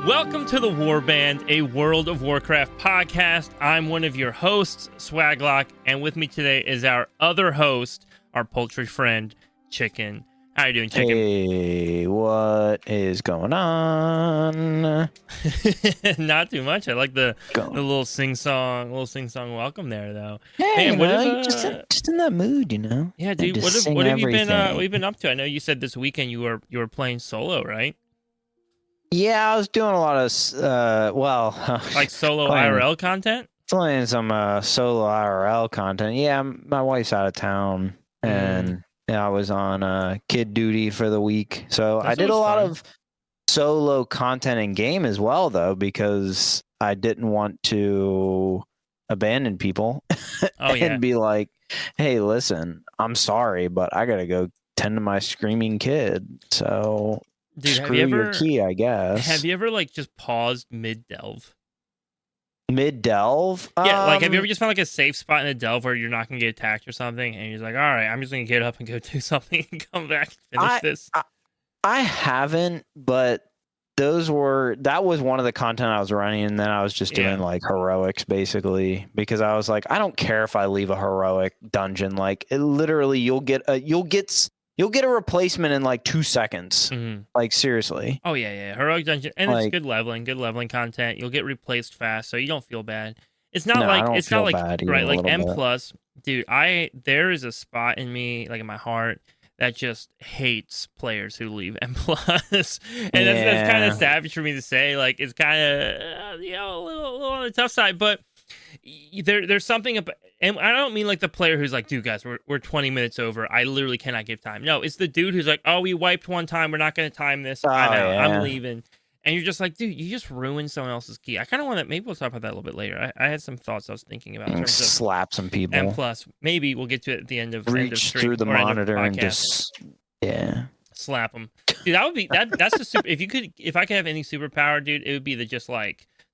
Welcome to the Warband, a World of Warcraft podcast. I'm one of your hosts, Swaglock, and with me today is our other host, our poultry friend, Chicken. How are you doing, Chicken? Hey, what is going on? Not too much. I like the little sing-song welcome there, though. Hey, Man, just in that mood, you know? Yeah, dude, what have you been up to? I know you said this weekend you were playing solo, right? Yeah, I was doing a lot of, like solo playing, IRL content? Playing some solo IRL content. Yeah, my wife's out of town, and I was on kid duty for the week. So I did a lot of solo content in game as well, though, because I didn't want to abandon people and be like, hey, listen, I'm sorry, but I got to go tend to my screaming kid. So... Dude, screw your key, I guess. Have you ever just paused mid-delve? Mid-delve? Yeah, have you ever just found a safe spot in a delve where you're not going to get attacked or something, and you're like, all right, I'm just going to get up and go do something and come back and finish this? I haven't, but that was one of the content I was running, and then I was just doing heroics basically, because I was like, I don't care if I leave a heroic dungeon. Literally, you'll get a replacement in 2 seconds. Mm-hmm. Seriously. Oh yeah. Heroic dungeon, and it's good leveling content. You'll get replaced fast, so you don't feel bad. It's not M plus, dude. There is a spot in me, in my heart, that just hates players who leave M plus, and that's kind of savage for me to say. It's kind of a little on the tough side, but there's something about, and I don't mean the player who's dude, guys, we're 20 minutes over, I literally cannot give time. No, it's the dude who's oh, we wiped one time, we're not going to time this, I'm out, I'm leaving. And you're just dude, you just ruined someone else's key. I kind of want to, maybe we'll talk about that a little bit later. I had some thoughts I was thinking about in terms of slap some people. And plus, maybe we'll get to it at the end of reach through the monitor and just slap them. Dude, that would be that's the super. If I could have any superpower, dude, it would be to just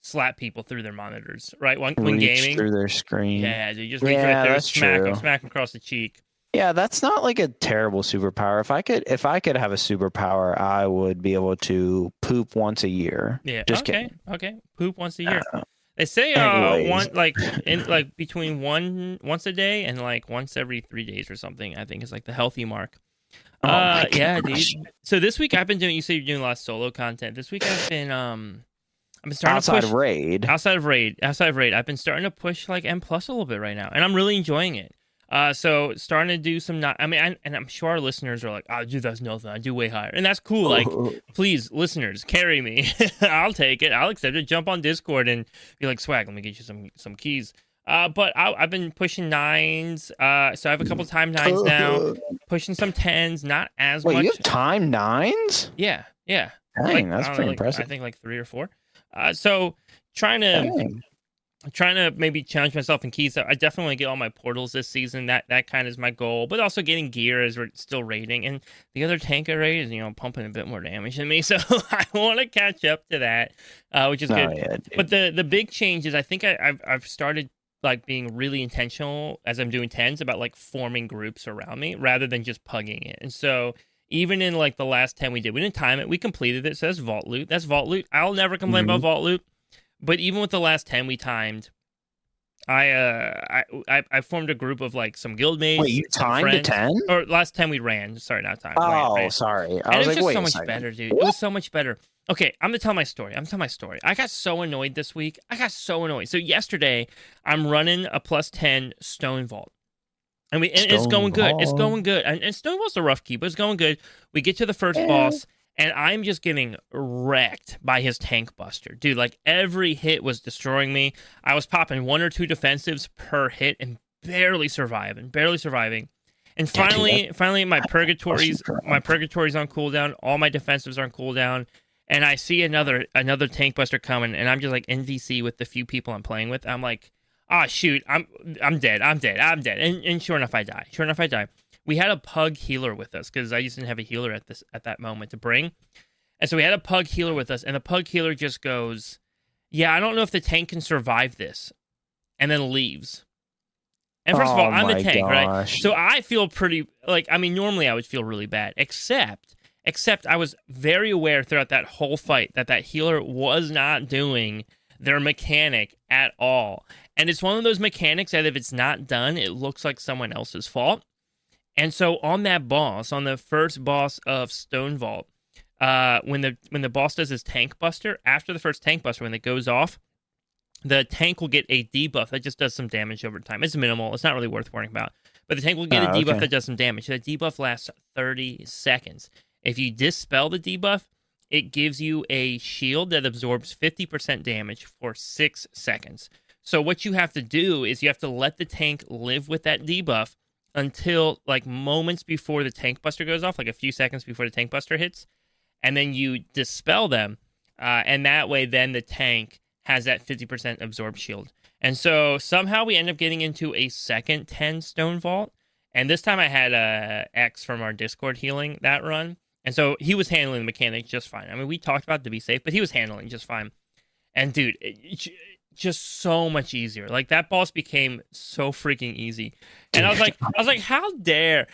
slap people through their monitors, right? When gaming, through their screen. Yeah, dude, just reach right there, smack them across the cheek. Yeah, that's not a terrible superpower. If I could have a superpower, I would be able to poop once a year. Yeah, just kidding. Okay, poop once a year. They say between once a day and once every 3 days or something, I think is the healthy mark. Yeah, dude. So this week I've been doing. You say you're doing a lot of solo content. This week I've been starting outside to push, Outside of raid. I've been starting to push M plus a little bit right now, and I'm really enjoying it. So starting to do some and I'm sure our listeners are oh, dude, that's nothing. I do way higher, and that's cool. Please, listeners, carry me. I'll take it. I'll accept it. Jump on Discord and be Swag, let me get you some keys. But I've been pushing 9s. So I have a couple time 9s now. Pushing some 10s, not as much. Wait, you have time 9s? Yeah. Dang, that's pretty impressive. I think 3 or 4. So trying to maybe challenge myself in keys. I definitely want to get all my portals this season. That kind of is my goal. But also getting gear as we're still raiding. And the other tank I raid is, pumping a bit more damage than me. So I want to catch up to that, which is good. Yeah, but the big change is I think I've started being really intentional as I'm doing 10s about forming groups around me rather than just pugging it. And so even in the last 10 we didn't time it. We completed it. So that's vault loot. I'll never complain about vault loot. But even with the last 10 we timed, I formed a group of some guild mates. Wait, you timed to 10? Or last 10 we ran. Sorry, not timed. Oh, sorry. And it was just so much better, dude. It was so much better. Okay, I'm going to tell my story. I got so annoyed this week. So yesterday, I'm running a plus 10 stone vault. And it's going good. It's going good. And stone vault's a rough key, but it's going good. We get to the first boss, and I'm just getting wrecked by his tank buster. Dude, every hit was destroying me. I was popping 1 or 2 defensives per hit and barely surviving. And finally my purgatory's on cooldown. All my defensives are on cooldown. And I see another tank buster coming, and I'm just NVC with the few people I'm playing with. I'm shoot, I'm dead. And sure enough, I die. We had a pug healer with us because I didn't have a healer at that moment to bring. And so we had a pug healer with us, and the pug healer just goes, yeah, I don't know if the tank can survive this, and then leaves. And first of all, I'm the tank, right? So I feel pretty, normally I would feel really bad, except Except I was very aware throughout that whole fight that healer was not doing their mechanic at all. And it's one of those mechanics that if it's not done, it looks like someone else's fault. And so on that boss, on the first boss of Stone Vault, when the boss does his tank buster, after the first tank buster, when it goes off, the tank will get a debuff that just does some damage over time. It's minimal. It's not really worth worrying about. But the tank will get a debuff that does some damage. That debuff lasts 30 seconds. If you dispel the debuff, it gives you a shield that absorbs 50% damage for 6 seconds. So what you have to do is you have to let the tank live with that debuff until like moments before the tank buster goes off, like a few seconds before the tank buster hits, and then you dispel them, and that way then the tank has that 50% absorb shield. And so somehow we end up getting into a second 10 Stone Vault, and this time I had X from our Discord healing that run, and so he was handling the mechanic just fine. I mean, we talked about it to be safe, but he was handling just fine. And dude, just so much easier. Like that boss became so freaking easy. And I was like, how dare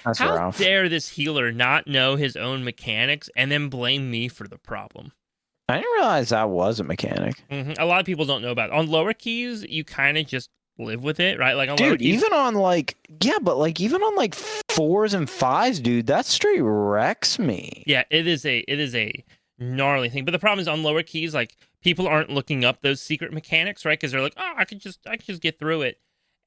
this healer not know his own mechanics and then blame me for the problem? I didn't realize that was a mechanic. Mm-hmm. A lot of people don't know about it. On lower keys, you kind of just live with it, right? Like on lower keys, even on even on like 4s and 5s, dude, that straight wrecks me. Yeah, it is a gnarly thing. But the problem is on lower keys, like people aren't looking up those secret mechanics, right? Because they're like, I could just get through it,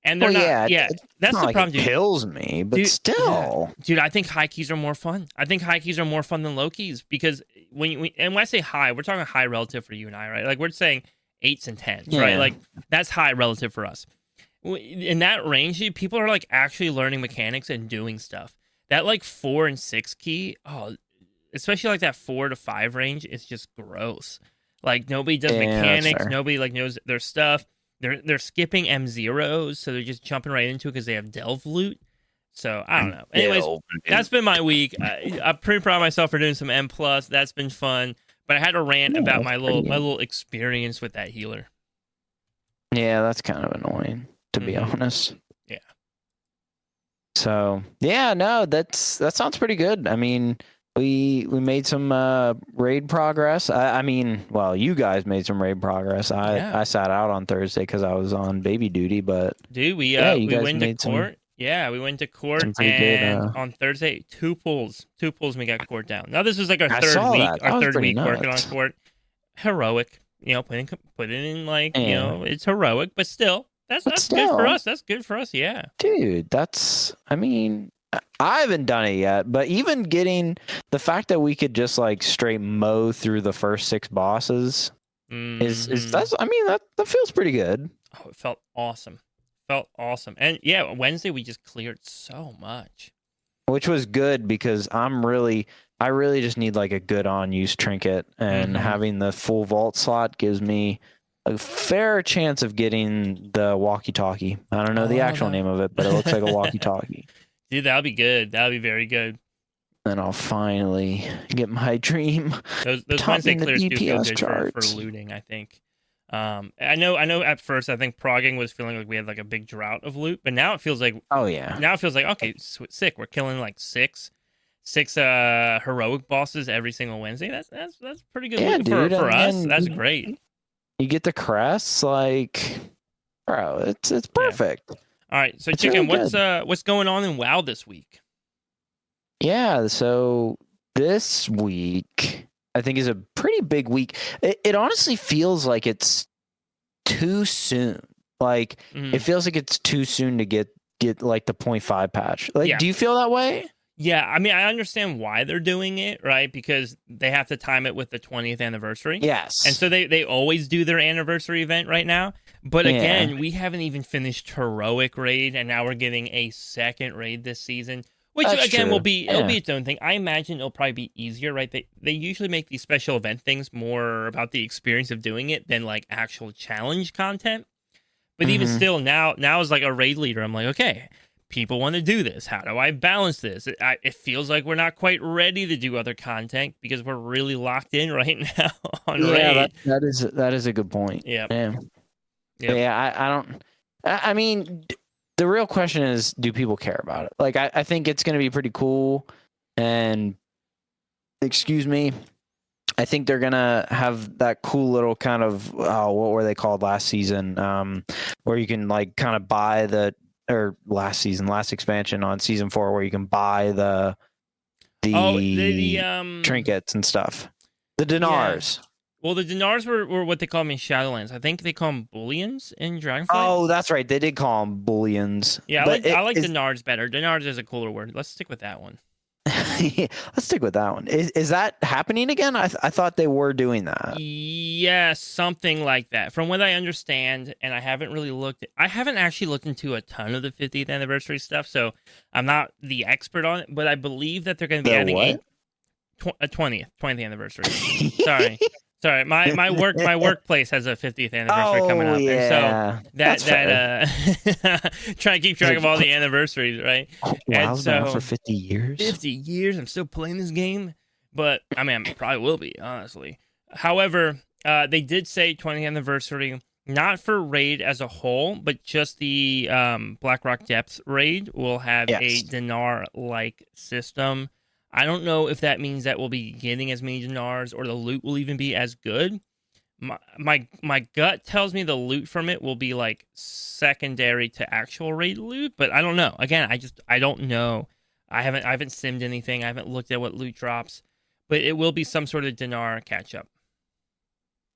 and they're not. Yeah, that's the problem. It kills me, but dude, still, dude. I think high keys are more fun. I think high keys are more fun than low keys because when I say high, we're talking high relative for you and I, right? Like we're saying 8s and 10s, right? Like that's high relative for us. In that range, people are like actually learning mechanics and doing stuff. That like 4 and 6 key, especially like that 4 to 5 range, is just gross. Like nobody does mechanics, nobody like knows their stuff. They're skipping M0s, so they're just jumping right into it because they have Delve loot. So I don't know. Anyways, that's been my week. I'm pretty proud of myself for doing some M+. That's been fun. But I had to rant about my little experience with that healer. Yeah, that's kind of annoying, to be honest. Yeah. So that sounds pretty good. I mean, we made some raid progress. I mean, well, you guys made some raid progress. I sat out on Thursday because I was on baby duty, but dude, we went to court. Yeah, we went to court, and on Thursday, two pulls, and we got court down. Now this was like our third week. Our third week working on court. Heroic, put it in like it's heroic, but still. That's good for us. That's good for us, yeah. Dude, I haven't done it yet, but even getting the fact that we could just like straight mow through the first 6 bosses that feels pretty good. Oh, it felt awesome. And yeah, Wednesday we just cleared so much. Which was good because I really just need like a good on use trinket, and having the full vault slot gives me a fair chance of getting the walkie-talkie. I don't know the actual name of it, but it looks like a walkie-talkie. Dude, that'll be good. That'll be very good. Then I'll finally get my dream. Those Wednesday clears do feel good for looting, I think. I know at first I think progging was feeling like we had like a big drought of loot, but now it feels like okay, sick. We're killing like six heroic bosses every single Wednesday. That's pretty good loot for us. That's great. You get the crests, like, bro, it's perfect. Yeah. All right, so Chicken, really what's going on in WoW this week? Yeah, so this week I think is a pretty big week. It honestly feels like it's too soon. Like it feels like it's too soon to get like the 0.5 patch. Like, do you feel that way? Yeah, I mean, I understand why they're doing it, right? Because they have to time it with the 20th anniversary. Yes. And so they always do their anniversary event right now. But again, we haven't even finished Heroic Raid, and now we're getting a second raid this season, which again will be it'll be its own thing. I imagine it'll probably be easier, right? They usually make these special event things more about the experience of doing it than like actual challenge content. But even still, now as like a raid leader, I'm like, okay, people want to do this. How do I balance this? It feels like we're not quite ready to do other content because we're really locked in right now on raid. That is a good point. Yeah. Yeah, I mean, the real question is, do people care about it? Like, I think it's going to be pretty cool, and excuse me. I think they're gonna have that cool little kind of what were they called last season? Where you can like kind of buy last expansion on season 4, where you can buy the trinkets and stuff. The dinars. Yeah. Well, the dinars were what they call them in Shadowlands. I think they call them bullions in Dragonflight. Oh, that's right. They did call them bullions. Yeah, I like dinars better. Dinars is a cooler word. Let's stick with that one. Let's stick with that one. Is that happening again? I thought they were doing that. Yeah, something like that. From what I understand, and I haven't actually looked into a ton of the 50th anniversary stuff, so I'm not the expert on it, but I believe that they're going to be adding a 20th anniversing anniversary. Sorry, my workplace has a 50th anniversary coming up, yeah. And so that trying to keep track of all the anniversaries, right? Wow, and so for 50 years. 50 years, I'm still playing this game, but I mean, I probably will be, honestly. However, they did say 20th anniversary, not for raid as a whole, but just the Blackrock Depths raid will have a dinar-like system. I don't know if that means that we'll be getting as many dinars or the loot will even be as good. My gut tells me the loot from it will be like secondary to actual raid loot, but I don't know. Again, I don't know. I haven't simmed anything. I haven't looked at what loot drops, but it will be some sort of dinar catch up.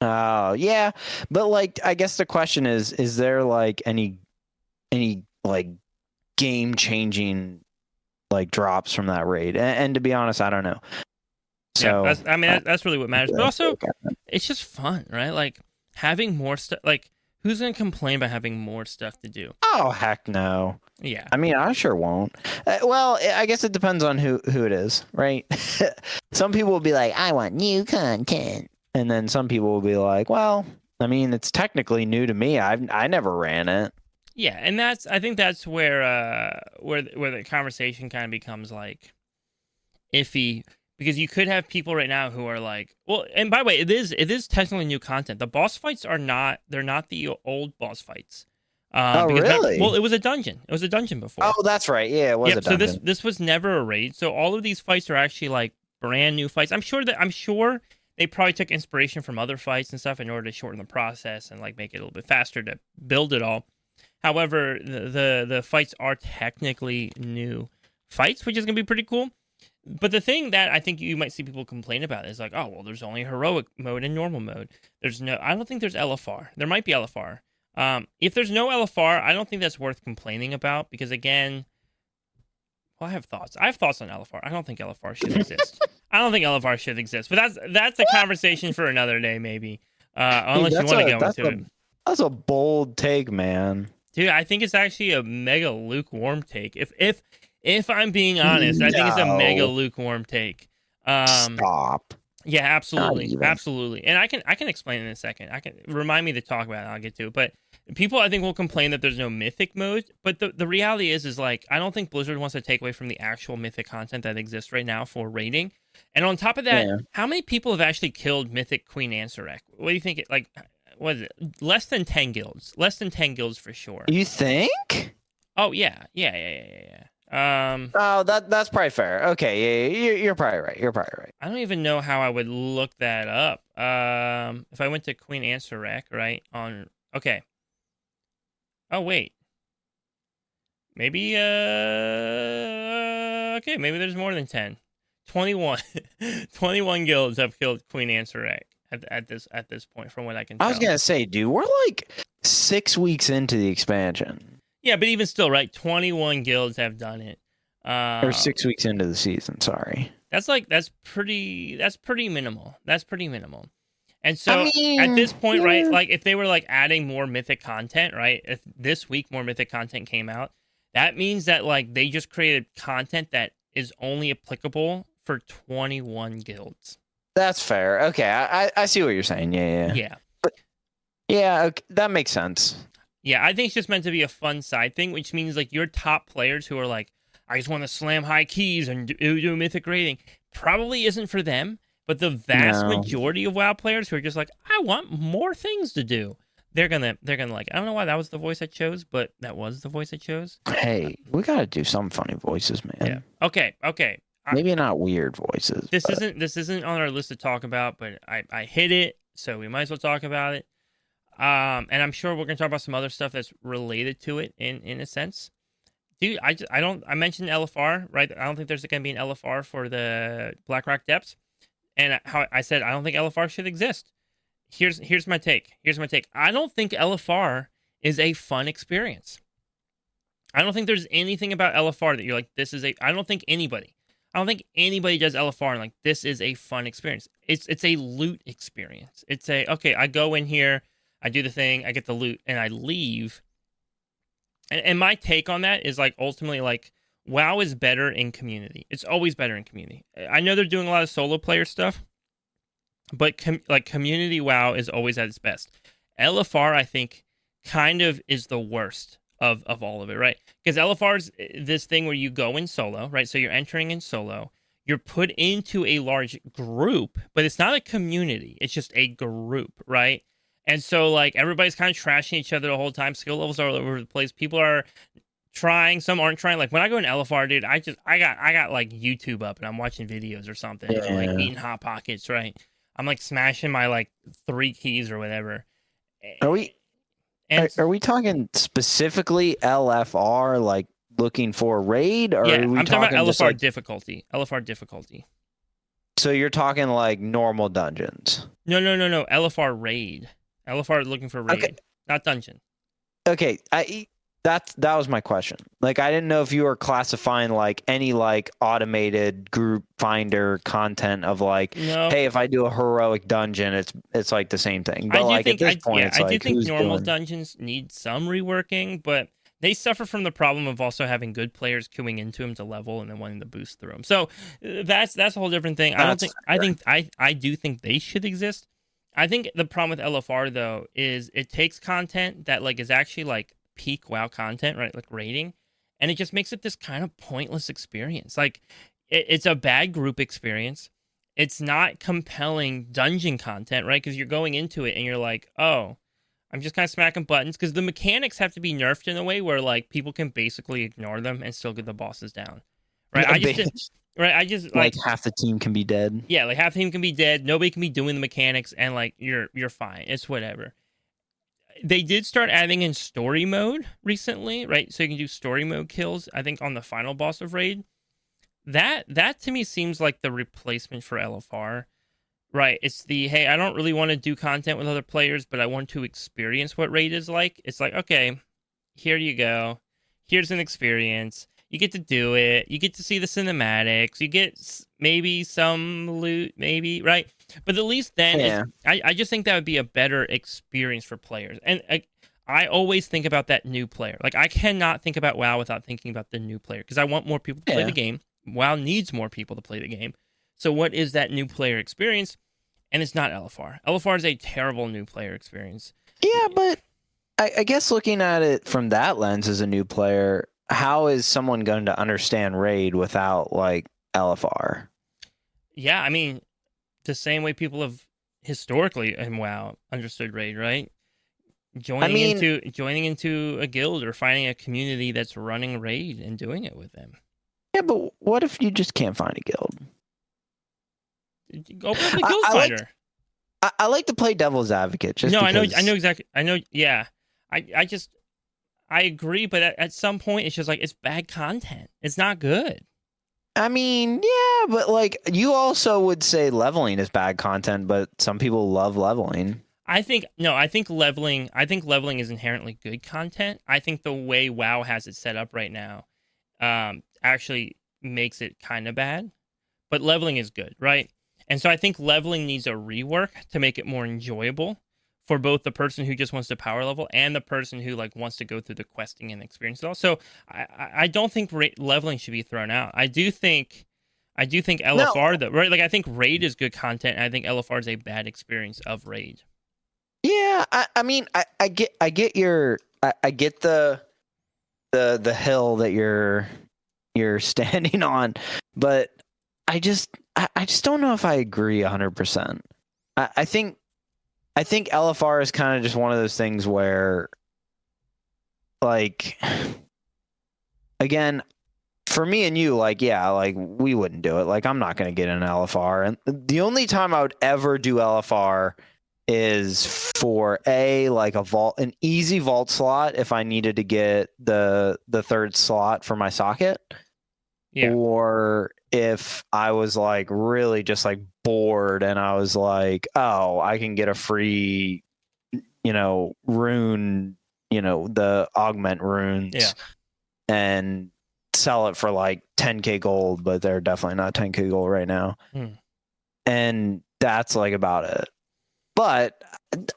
Oh, yeah. But like I guess the question is there like any like game changing like drops from that raid? And to be honest, I don't know. So yeah, that's really what matters. But also, it's just fun, right? Like having more stuff. Like, who's gonna complain about having more stuff to do? Oh heck no. Yeah. I mean, I sure won't. Well, I guess it depends on who it is, right? Some people will be like, I want new content, and then some people will be like, well, I mean, it's technically new to me. I never ran it. Yeah, and I think that's where the conversation kind of becomes like iffy, because you could have people right now who are like, well, and by the way, it is technically new content. The boss fights they're not the old boss fights. Really? Well, it was a dungeon. It was a dungeon before. Oh, that's right. Yeah, it was a dungeon. So this was never a raid. So all of these fights are actually like brand new fights. I'm sure they probably took inspiration from other fights and stuff in order to shorten the process and like make it a little bit faster to build it all. However, the fights are technically new fights, which is going to be pretty cool. But the thing that I think you might see people complain about is like, oh, well, there's only heroic mode and normal mode. I don't think there's LFR. There might be LFR. If there's no LFR, I don't think that's worth complaining about, because again, well, I have thoughts. I have thoughts on LFR. I don't think LFR should exist. But that's a conversation for another day, maybe. Unless you want to go into it. That's a bold take, man. Dude, I think it's actually a mega lukewarm take. If I'm being honest, I think it's a mega lukewarm take. Stop. Yeah, absolutely, absolutely. And I can explain it in a second. I can remind me to talk about it. I'll get to it. But people, I think, will complain that there's no Mythic mode. But the reality is like, I don't think Blizzard wants to take away from the actual Mythic content that exists right now for raiding. And on top of that, how many people have actually killed Mythic Queen Ansarek? What do you think? What is it? Less than 10 guilds. Less than 10 guilds for sure. You think? Oh, yeah. Oh, that's probably fair. Okay, yeah, you're probably right. I don't even know how I would look that up. If I went to Queen Ansarek, right, okay. Oh, wait. Maybe, okay, maybe there's more than 10. 21. 21 guilds have killed Queen Ansarek. At this point, from what I can tell. I was gonna say, dude, we're like 6 weeks into the expansion. Yeah, but even still, right? 21 guilds have done it. Or 6 weeks into the season. Sorry. That's pretty minimal. That's pretty minimal. And so at this point, right? Like if they were like adding more Mythic content, right? If this week more Mythic content came out, that means that like they just created content that is only applicable for 21 guilds. That's fair. Okay, I see what you're saying. Yeah. But, okay, that makes sense. Yeah, I think it's just meant to be a fun side thing, which means like your top players who are like, I just want to slam high keys and do Mythic raiding, probably isn't for them. But the vast majority of WoW players who are just like, I want more things to do, they're gonna like. I don't know why that was the voice I chose, but that was the voice I chose. Hey, we gotta do some funny voices, man. Yeah. Okay. maybe not weird voices. This isn't on our list to talk about, but I hit it, so we might as well talk about it. And I'm sure we're gonna talk about some other stuff that's related to it in a sense. Dude, I mentioned LFR, right? I don't think there's gonna be an LFR for the Blackrock Depths, and how I said I don't think LFR should exist. Here's my take. I don't think LFR is a fun experience. I don't think there's anything about LFR that you're like, this is a. I don't think anybody does LFR and like this is a fun experience. It's a loot experience. It's a okay. I go in here, I do the thing, I get the loot, and I leave. And my take on that is like ultimately like WoW is better in community. It's always better in community. I know they're doing a lot of solo player stuff, but community WoW is always at its best. LFR I think kind of is the worst of all of it, right? Because LFR is this thing where you go in solo, right? So you're entering in solo. You're put into a large group, but it's not a community. It's just a group, right? And so, like, everybody's kind of trashing each other the whole time. Skill levels are all over the place. People are trying. Some aren't trying. Like, when I go in LFR, dude, I got like, YouTube up, and I'm watching videos or something. Yeah. Like, eating Hot Pockets, right? I'm, like, smashing my, like, 3 keys or whatever. Are we talking specifically LFR, like, looking for a raid? Or yeah, are we I'm talking about LFR like... difficulty. LFR difficulty. So you're talking, like, normal dungeons? No. LFR raid. LFR looking for raid, okay. Not dungeon. Okay, that was my question. Like, I didn't know if you were classifying like any like automated group finder content of like, no. Hey, if I do a heroic dungeon, it's like the same thing. But like at this point, it's like, I do think normal dungeons need some reworking, but they suffer from the problem of also having good players queuing into them to level and then wanting to boost through them. So that's a whole different thing. I do think they should exist. I think the problem with LFR though is it takes content that like is actually like peak WoW content, right? Like raiding, and it just makes it this kind of pointless experience. Like it's a bad group experience. It's not compelling dungeon content, right? Because you're going into it and you're like, oh, I'm just kind of smacking buttons because the mechanics have to be nerfed in a way where like people can basically ignore them and still get the bosses down, right? I just like half the team can be dead. Yeah, like half the team can be dead. Nobody can be doing the mechanics, and like you're fine. It's whatever. They did start adding in story mode recently, right? So you can do story mode kills. I think on the final boss of raid. That to me seems like the replacement for LFR, right? It's the hey, I don't really want to do content with other players, but I want to experience what raid is like. It's like okay, here you go. Here's an experience. You get to do it. You get to see the cinematics. You get maybe some loot, maybe, right? But at least then, I just think that would be a better experience for players. And I always think about that new player. Like, I cannot think about WoW without thinking about the new player because I want more people to play the game. WoW needs more people to play the game. So what is that new player experience? And it's not LFR. LFR is a terrible new player experience. Yeah, but I guess looking at it from that lens as a new player, how is someone going to understand raid without like LFR? Yeah, I mean, the same way people have historically in WoW understood raid, right? Joining into a guild or finding a community that's running raid and doing it with them. Yeah, but what if you just can't find a guild? Open up the guild finder. I like to play devil's advocate. Just no, because... I know exactly. I know. Yeah, I agree, but at some point, it's just like, it's bad content. It's not good. I mean, yeah, but like, you also would say leveling is bad content, but some people love leveling. I think leveling is inherently good content. I think the way WoW has it set up right now actually makes it kind of bad, but leveling is good, right? And so I think leveling needs a rework to make it more enjoyable for both the person who just wants to power level and the person who like wants to go through the questing and experience it all. So I don't think leveling should be thrown out. I do think LFR though, right? Like I think raid is good content, and I think LFR is a bad experience of raid. Yeah, I mean I get the hill that you're standing on, but I just don't know if I agree 100%. I think LFR is kind of just one of those things where, like, again, for me and you, like, yeah, like we wouldn't do it. Like, I'm not going to get an LFR. And the only time I would ever do LFR is for like an easy vault slot if I needed to get the third slot for my socket. Yeah. Or if I was like really just like bored and I was like, oh, I can get a free, rune, the augment runes, and sell it for like 10k gold, but they're definitely not 10k gold right now. And that's like about it. But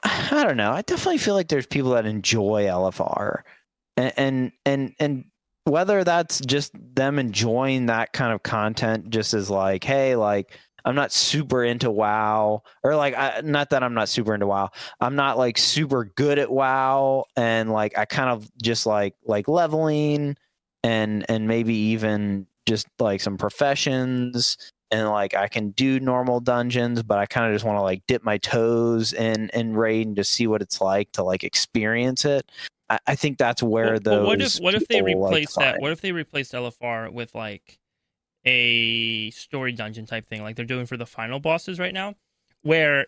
I don't know. I definitely feel like there's people that enjoy LFR, and whether that's just them enjoying that kind of content, just as like, hey, like I'm not super into WoW, or like not that I'm not super into WoW. I'm not like super good at WoW, and like I kind of just like leveling, and maybe even just like some professions. And like I can do normal dungeons, but I kind of just want to like dip my toes in raid and just see what it's like to like experience it. I think that's where what if they replace that? What if they replaced LFR with like a story dungeon type thing, like they're doing for the final bosses right now, where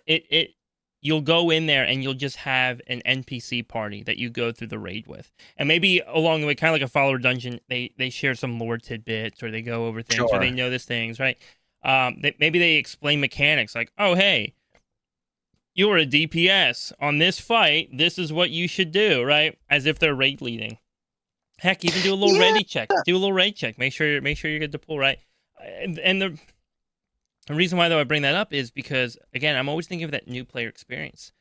you'll go in there and you'll just have an NPC party that you go through the raid with, and maybe along the way, kind of like a follower dungeon, they share some lore tidbits, or they go over things, or they notice things, right? Maybe they explain mechanics, like, oh, hey, you're a DPS on this fight. This is what you should do, right? As if they're raid leading. Heck, even do a little ready check. Do a little raid check. Make sure you're good to pull, right? And the reason why though I bring that up is because, again, I'm always thinking of that new player experience.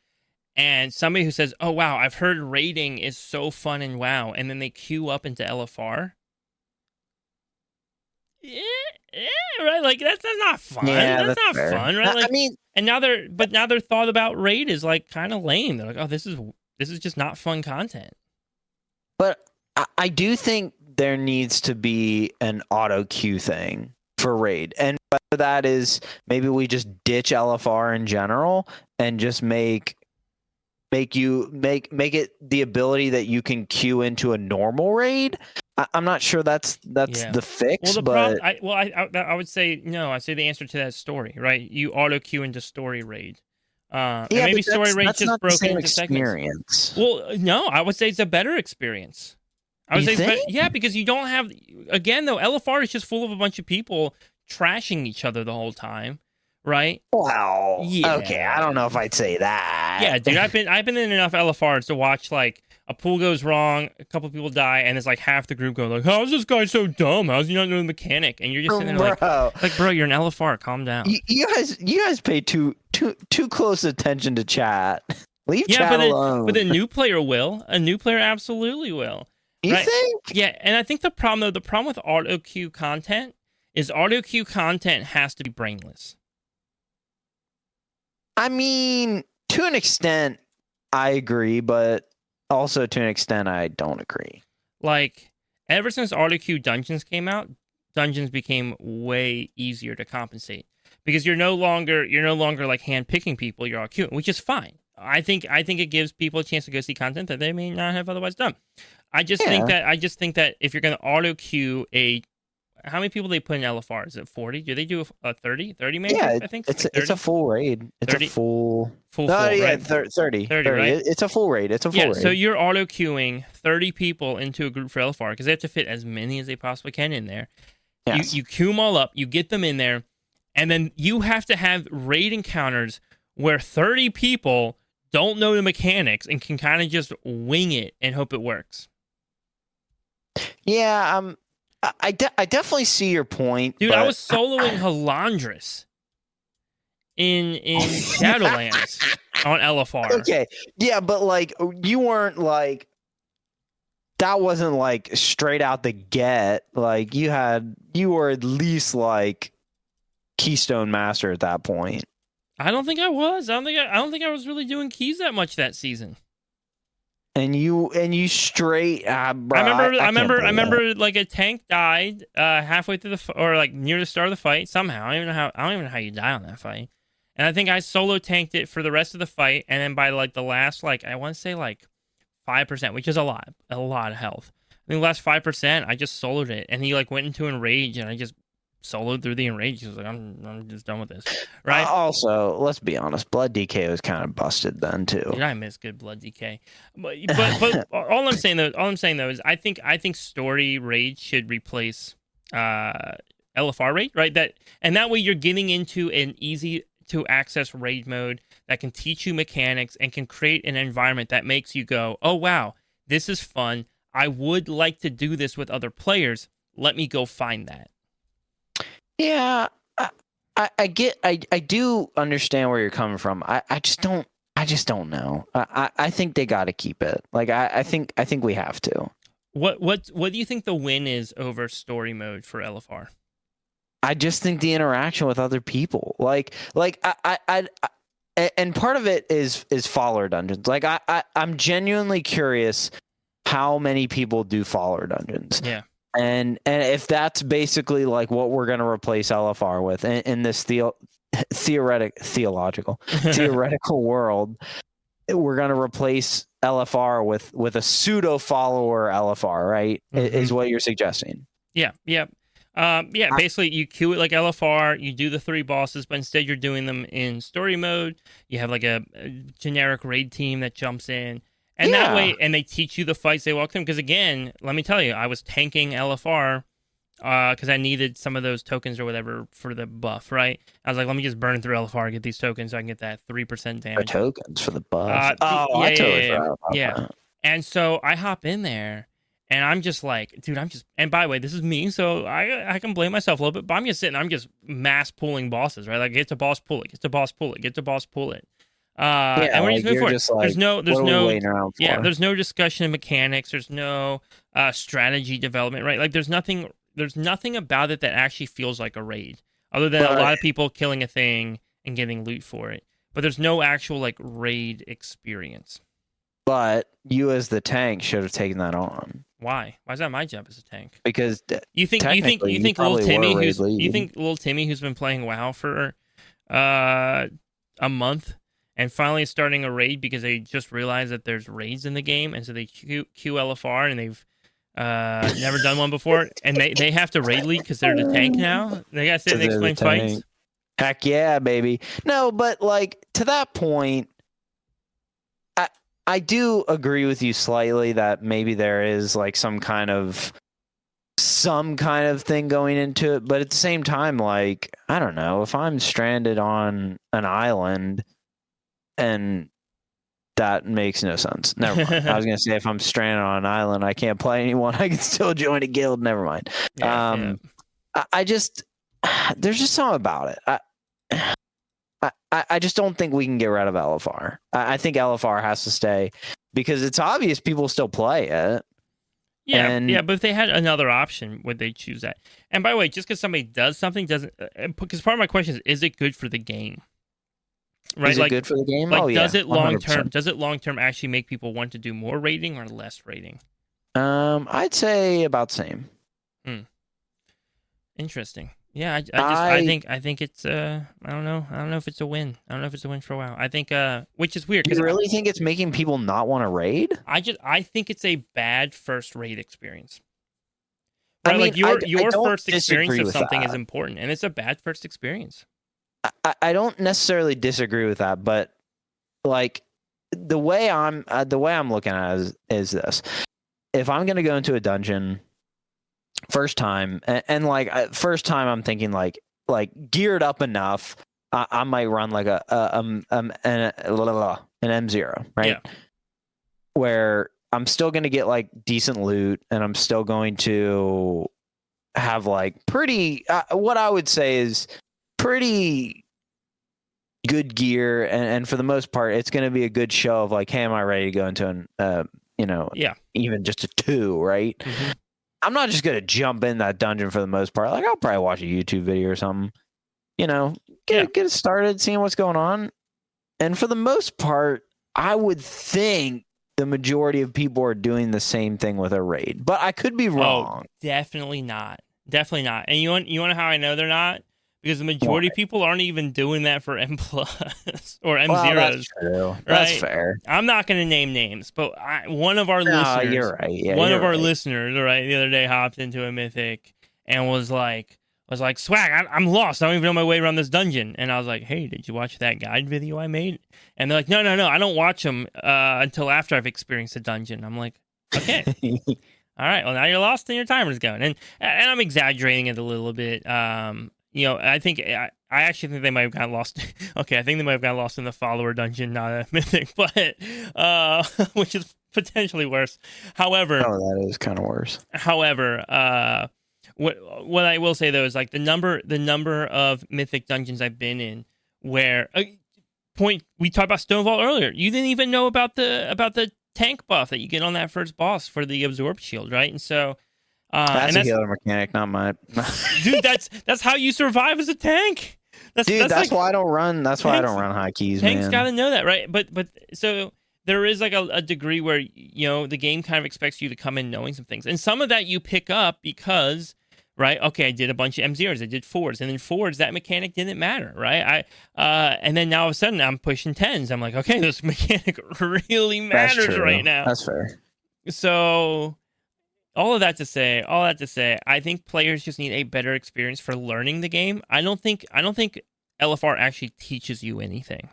And somebody who says, "Oh wow, I've heard raiding is so fun in WoW," and then they queue up into LFR. Yeah, right. Like that's not fun. Yeah, that's not fair. fun, right? Like, I mean, and now their thought about raid is like kind of lame. They're like, oh, this is just not fun content. But I do think there needs to be an auto queue thing for raid, and whether that is maybe we just ditch LFR in general and just make it the ability that you can queue into a normal raid. I'm not sure that's the fix. Well, I would say no. I say the answer to that is story, right? You auto queue into story raid. And maybe story raid just broken into segments. Well, no, I would say it's a better experience. I would say, yeah, because you don't have, again though, LFR is just full of a bunch of people trashing each other the whole time, right? Wow. Yeah. Okay, I don't know if I'd say that. Yeah, dude, I've been in enough LFRs to watch like a pool goes wrong, a couple people die, and it's like half the group go like, "How's this guy so dumb? How's he not know the mechanic?" And you're just sitting there like, bro, you're an LFR. Calm down. You guys pay too close attention to chat. Leave chat alone. But a new player will. A new player absolutely will. You think? Yeah, and I think the problem with auto queue content is auto queue content has to be brainless. I mean, to an extent, I agree, but also to an extent, I don't agree. Like, ever since auto queue dungeons came out, dungeons became way easier to compensate because you're no longer like hand picking people. You're auto queuing, which is fine. I think it gives people a chance to go see content that they may not have otherwise done. I just think that if you're going to auto queue how many people do they put in LFR? Is it 40? Do they do a 30? 30 maybe? Yeah, I think it's a full raid. It's 30? a full yeah, right? 30, right? It's a full raid. It's a full raid. So you're auto queuing 30 people into a group for LFR because they have to fit as many as they possibly can in there. Yes. You queue them all up, you get them in there, and then you have to have raid encounters where 30 people don't know the mechanics and can kind of just wing it and hope it works. Yeah, I definitely see your point. Dude, I was soloing Halandris in Shadowlands on LFR. Okay, yeah, but like you weren't like that wasn't like straight out the get. Like you were at least like Keystone Master at that point. I don't think I was. I don't think I was really doing keys that much that season. And you straight. Bro, I remember like a tank died halfway through or like near the start of the fight somehow. I don't even know how you die on that fight. And I think I solo tanked it for the rest of the fight. And then by like the last, like I want to say like 5%, which is a lot of health. the last 5%, I just soloed it, and he like went into Enrage, and I just soloed through the Enrage. He was like, I'm just done with this, right? Also, let's be honest, Blood DK was kind of busted then too. Dude, I miss good Blood DK, but all I'm saying though is I think story raid should replace LFR raid, right? That way you're getting into an easy to access raid mode that can teach you mechanics and can create an environment that makes you go, oh wow, this is fun. I would like to do this with other players. Let me go find that. Yeah, I do understand where you're coming from. I just don't know. I think they got to keep it. Like I think we have to. What do you think the win is over story mode for LFR? I just think the interaction with other people, like I and part of it is follower dungeons. Like I'm genuinely curious how many people do follower dungeons. Yeah. And if that's basically like what we're going to replace LFR with in this theoretical world, we're going to replace LFR with a pseudo follower LFR, right? Mm-hmm. Is what you're suggesting. Yeah. Basically you queue it like LFR, you do the 3 bosses, but instead you're doing them in story mode. You have like a generic raid team that jumps in. And that way, and they teach you the fights they walk through. Because again, let me tell you, I was tanking LFR because I needed some of those tokens or whatever for the buff, right? I was like, let me just burn through LFR and get these tokens so I can get that 3% damage. Tokens for the buff. I totally forgot about that. And so I hop in there, and I'm just like, dude, and by the way, this is me, so I can blame myself a little bit, but I'm just sitting, I'm just mass pulling bosses, right? Like, get to boss, pull it, get to boss, pull it, get to boss, pull it. And we're just moving forward. Like, there's no discussion of mechanics. There's no strategy development, right? Like there's nothing about it that actually feels like a raid, other than a lot of people killing a thing and getting loot for it. But there's no actual like raid experience. But you as the tank should have taken that on. Why? Why is that my job as a tank? Because you think little Timmy who's been playing WoW for a month and finally starting a raid because they just realized that there's raids in the game, and so they queue LFR, and they've never done one before, and they have to raid lead because they're the tank now. They gotta sit and explain fights. Heck yeah, baby. No, but like to that point, I do agree with you slightly that maybe there is like some kind of thing going into it, but at the same time, like I don't know, if I'm stranded on an island. And that makes no sense. Never mind. I was going to say if I'm stranded on an island, I can't play anyone. I can still join a guild. Never mind. I just, there's just something about it. I just don't think we can get rid of LFR. I think LFR has to stay because it's obvious people still play it. Yeah, but if they had another option, would they choose that? And by the way, just because somebody does something doesn't, because part of my question is it good for the game? Right, is it good for the game? Like, does it long term? Does it long term actually make people want to do more raiding or less raiding? I'd say about the same. Interesting. Yeah, I think it's I don't know if it's a win. I don't know if it's a win for a while. I think which is weird. You really think it's making people not want to raid? I think it's a bad first raid experience. Right? I mean, like your first experience of something is important, and it's a bad first experience. I don't necessarily disagree with that, but like the way I'm looking at it is this: if I'm going to go into a dungeon first time, and like first time, I'm thinking like geared up enough, I might run like an M0, right? Yeah. Where I'm still going to get like decent loot, and I'm still going to have like pretty what I would say is pretty good gear, and for the most part it's going to be a good show of like, hey, am I ready to go into an even just a 2, right? Mm-hmm. I'm not just going to jump in that dungeon for the most part. Like I'll probably watch a YouTube video or something, get it started, seeing what's going on. And for the most part, I would think the majority of people are doing the same thing with a raid, but I could be wrong. Definitely not. And you want to know how I know they're not? because the majority of people aren't even doing that for M+ or M0s. Well, that's true. Right? That's fair. I'm not going to name names, but one of our listeners, you're right. Yeah, one of our right. listeners, right, the other day hopped into a Mythic and was like, swag, I'm lost. I don't even know my way around this dungeon. And I was like, hey, did you watch that guide video I made? And they're like, no, I don't watch them until after I've experienced a dungeon. I'm like, okay. All right, well, now you're lost and your timer's going. And I'm exaggerating it a little bit. I think I actually think they might have gotten lost. Okay, I think they might have gotten lost in the follower dungeon, not a Mythic, but which is potentially worse. However, that is kind of worse. However, what I will say though is like the number of Mythic dungeons I've been in where we talked about Stonewall earlier. You didn't even know about the tank buff that you get on that first boss for the absorb shield, right? And so that's a healer mechanic, not mine. Dude, that's how you survive as a tank. That's why I don't run. That's why I don't run high keys, tanks man. Gotta know that, right? But so there is like a degree where the game kind of expects you to come in knowing some things, and some of that you pick up because, right? Okay, I did a bunch of M0s, I did 4s, and then 4s that mechanic didn't matter, right? And then now all of a sudden I'm pushing 10s. I'm like, okay, this mechanic really matters right now. That's fair. So all of that to say, I think players just need a better experience for learning the game. I don't think LFR actually teaches you anything.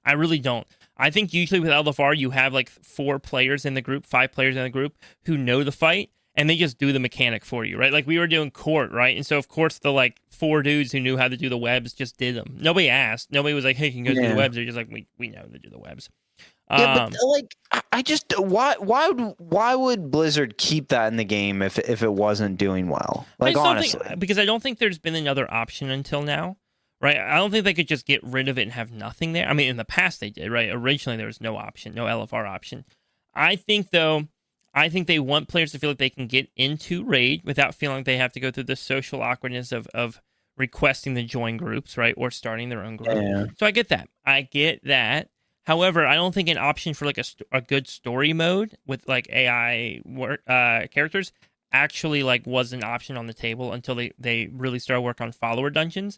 I really don't. I think usually with LFR you have like 4 players in the group, 5 players in the group who know the fight, and they just do the mechanic for you, right? Like we were doing court, right? And so of course the like 4 dudes who knew how to do the webs just did them. Nobody asked. Nobody was like, "Hey, can you go do the webs?" They're just like, "We know to do the webs." Yeah, but like, I just why would Blizzard keep that in the game if it wasn't doing well? Like honestly, because I don't think there's been another option until now, right? I don't think they could just get rid of it and have nothing there. I mean, in the past they did, right? Originally there was no option, no LFR option. I think they want players to feel like they can get into raid without feeling like they have to go through the social awkwardness of requesting to join groups, right, or starting their own group. Yeah. So I get that. However, I don't think an option for like a good story mode with like AI characters actually like was an option on the table until they really started work on follower dungeons.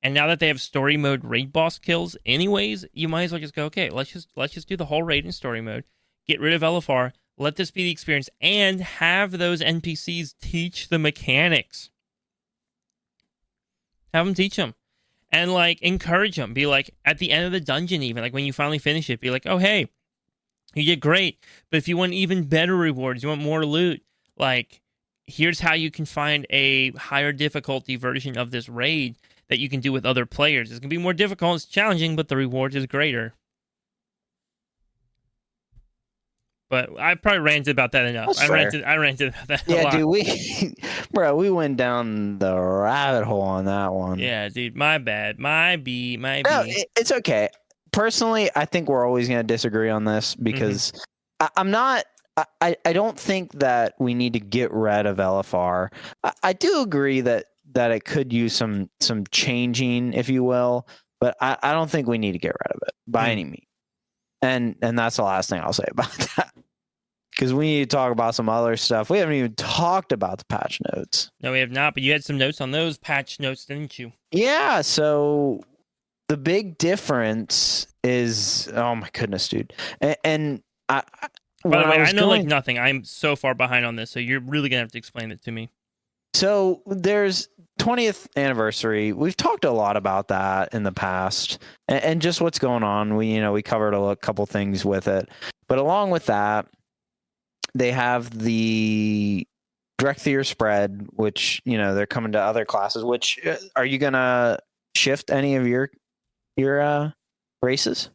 And now that they have story mode raid boss kills, anyways, you might as well just go, okay, let's just do the whole raid in story mode, get rid of LFR, let this be the experience, and have those NPCs teach the mechanics. Have them teach them. And, like, encourage them. Be like, at the end of the dungeon even, like, when you finally finish it, be like, oh, hey, you did great. But if you want even better rewards, you want more loot, like, here's how you can find a higher difficulty version of this raid that you can do with other players. It's going to be more difficult, it's challenging, but the reward is greater. But I probably ranted about that enough. I ranted about that a lot. Dude, we went down the rabbit hole on that one. Yeah, dude, my bad. My B. No, it's okay. Personally, I think we're always going to disagree on this because I don't think that we need to get rid of LFR. I do agree that it could use some changing, if you will, but I don't think we need to get rid of it by any means. And that's the last thing I'll say about that. Because we need to talk about some other stuff. We haven't even talked about the patch notes. No, we have not, but you had some notes on those patch notes, didn't you? Yeah, so the big difference is, oh my goodness, dude. And by the way, I know like nothing. I'm so far behind on this, so you're really going to have to explain it to me. So there's 20th anniversary. We've talked a lot about that in the past and just what's going on. We covered a couple things with it. But along with that, they have the direct theater spread, which, they're coming to other classes, which are you going to shift any of your races?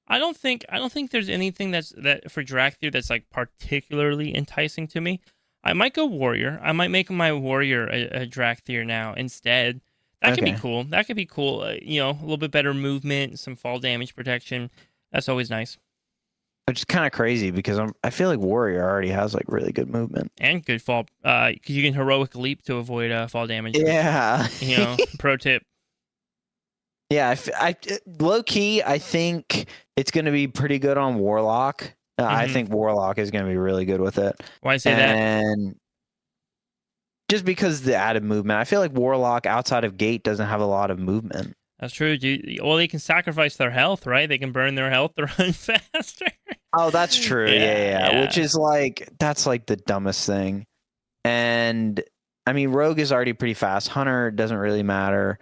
I don't think there's anything that for Dracthyr that's like particularly enticing to me. I might go warrior. I might make my warrior a Dracthyr now instead. That could be cool. That could be cool. A little bit better movement, some fall damage protection. That's always nice. Which is kind of crazy because I feel like warrior already has like really good movement and good fall. Because you can heroic leap to avoid fall damage. Yeah. Pro tip. Yeah, I low key, I think it's going to be pretty good on Warlock. I think Warlock is going to be really good with it. Why say that? And just because the added movement. I feel like Warlock outside of Gate doesn't have a lot of movement. That's true. Well, they can sacrifice their health, right? They can burn their health to run faster. Oh, that's true. Yeah. Which is that's like the dumbest thing. And I mean, Rogue is already pretty fast. Hunter doesn't really matter.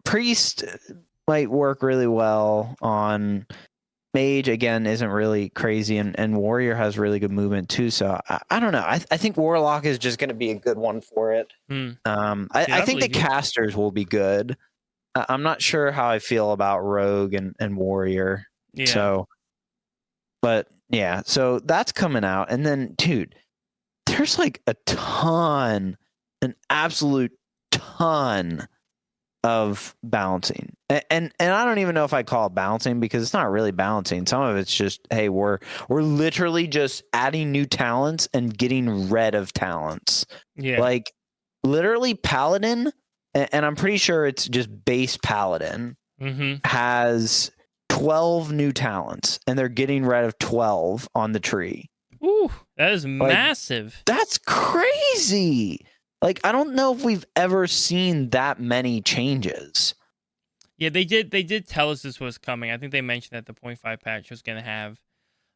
Priest might work really well on. Mage, again, isn't really crazy, and Warrior has really good movement too. So I don't know. I think Warlock is just going to be a good one for it. I think the casters will be good. I'm not sure how I feel about Rogue and Warrior. Yeah. So, but yeah, so that's coming out, and then dude, there's like an absolute ton of balancing, and I don't even know if I call it balancing because it's not really balancing. Some of it's just, hey, we're literally just adding new talents and getting rid of talents. Yeah, like literally Paladin, and I'm pretty sure it's just base Paladin has 12 new talents, and they're getting rid of 12 on the tree. Ooh, that is massive. That's crazy. Like, I don't know if we've ever seen that many changes. Yeah, they did tell us this was coming. I think they mentioned that the 0.5 patch was going to have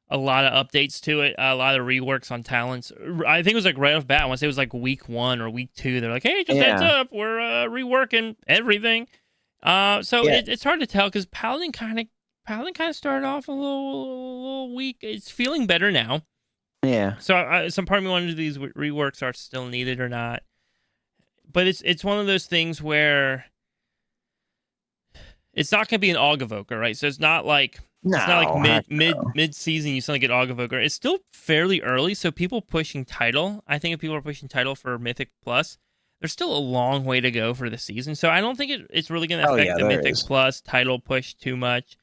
a lot of updates to it, a lot of reworks on talents. I think it was like right off bat. I want to say it was like week 1 or week 2. They're like, hey, just heads up, we're reworking everything. It's hard to tell because Paladin kind of started off a little weak. It's feeling better now. Yeah. So some part of me wonders if these reworks are still needed or not. But it's one of those things where it's not going to be an Aug Evoker, right? So it's not like mid season you suddenly get Aug Evoker. It's still fairly early, so people pushing title. I think if people are pushing title for Mythic Plus, there's still a long way to go for the season. So I don't think it's really going to affect the Mythic Plus title push too much.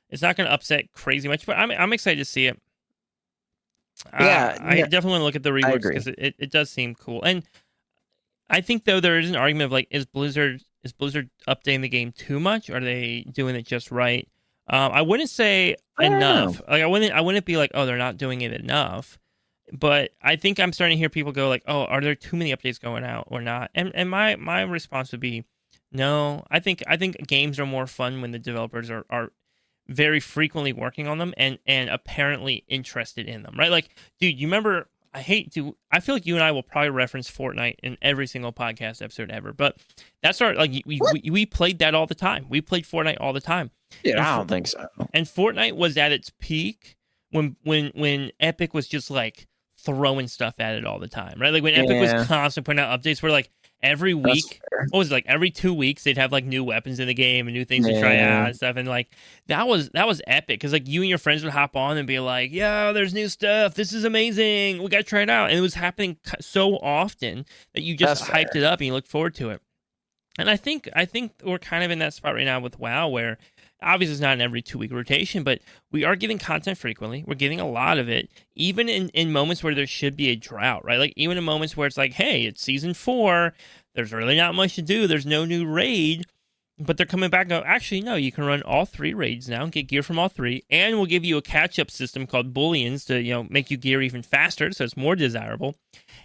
It's not going to upset crazy much, but I'm excited to see it. I definitely want to look at the reworks because it does seem cool. And I think though there is an argument of like, is Blizzard updating the game too much? Or are they doing it just right? I wouldn't say enough. Like I wouldn't be like, oh, they're not doing it enough. But I think I'm starting to hear people go like, oh, are there too many updates going out or not? And my response would be, no. I think games are more fun when the developers are very frequently working on them and apparently interested in them, right? Like, dude, you remember? I feel like you and I will probably reference Fortnite in every single podcast episode ever, but that's we played that all the time. We played Fortnite all the time. Yeah, I don't think so. And Fortnite was at its peak when Epic was just like throwing stuff at it all the time, right? Like when Epic was constantly putting out updates where like every week, what was it, like every 2 weeks they'd have like new weapons in the game and new things to try out and stuff, and like that was epic because like you and your friends would hop on and be like, yeah, there's new stuff, this is amazing, we gotta try it out, and it was happening so often that you just hyped it up and you looked forward to it. And I think we're kind of in that spot right now with WoW where obviously it's not an every 2 week rotation, but we are getting content frequently. We're getting a lot of it, even in moments where there should be a drought, right? Like even in moments where it's like, hey, it's season 4, there's really not much to do, there's no new raid, but they're coming back and go, actually, no, you can run all 3 raids now and get gear from all 3, and we'll give you a catch-up system called Booleans to, make you gear even faster, so it's more desirable.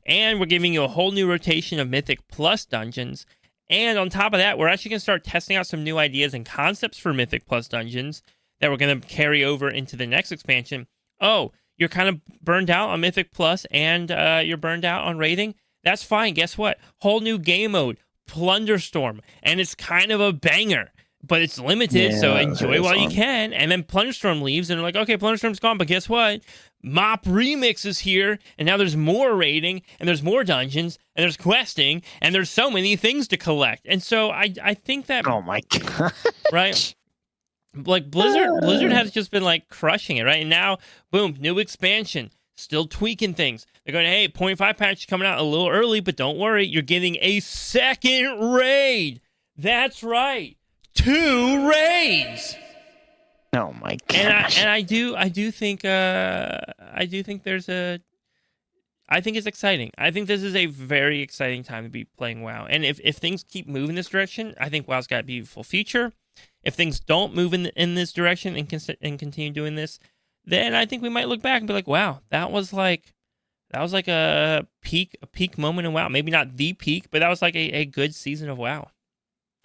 And we're giving you a whole new rotation of Mythic Plus dungeons. And on top of that, we're actually going to start testing out some new ideas and concepts for Mythic Plus dungeons that we're going to carry over into the next expansion. Oh, you're kind of burned out on Mythic Plus and you're burned out on raiding? That's fine. Guess what? Whole new game mode, Plunderstorm. And it's kind of a banger, but it's limited, so enjoy while you can. And then Plunderstorm leaves, and they're like, okay, Plunderstorm's gone, but guess what? Mop Remix is here, and now there's more raiding, and there's more dungeons, and there's questing, and there's so many things to collect. And so I think that... Oh my God. Right? Like, Blizzard has just been, like, crushing it, right? And now, boom, new expansion, still tweaking things. They're going, hey, 0.5 patch coming out a little early, but don't worry, you're getting a second raid. That's right. 2 raids. Oh my gosh. And I do think there's I think it's exciting. I think this is a very exciting time to be playing WoW. And if things keep moving this direction, I think WoW's got a beautiful future. If things don't move in this direction and continue doing this, then I think we might look back and be like, wow, that was That was like a peak moment in WoW. Maybe not the peak, but that was like a good season of WoW.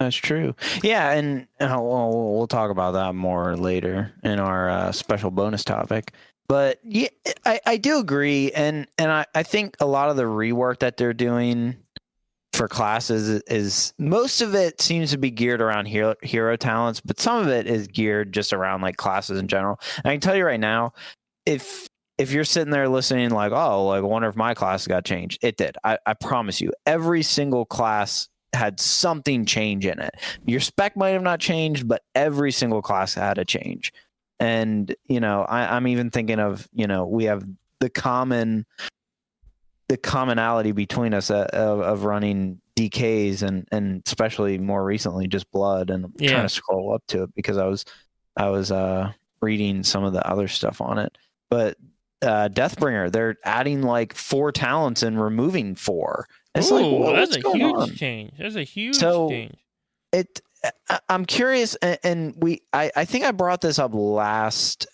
That's true. Yeah, and we'll talk about that more later in our special bonus topic. But yeah, I do agree, and I think a lot of the rework that they're doing for classes is most of it seems to be geared around hero talents, but some of it is geared just around like classes in general. And I can tell you right now, if you're sitting there listening like, oh, like I wonder if my class got changed, it did. I promise you, every single class had something change in it. Your spec might have not changed, but every single class had a change. And, I'm even thinking of, we have the commonality between us of running DKs and especially more recently just blood. And I'm trying to scroll up to it because I was reading some of the other stuff on it. But Deathbringer, they're adding like 4 talents and removing 4. It's Ooh, like, whoa, that's a huge change. That's a huge change. I'm curious, and I think I brought this up last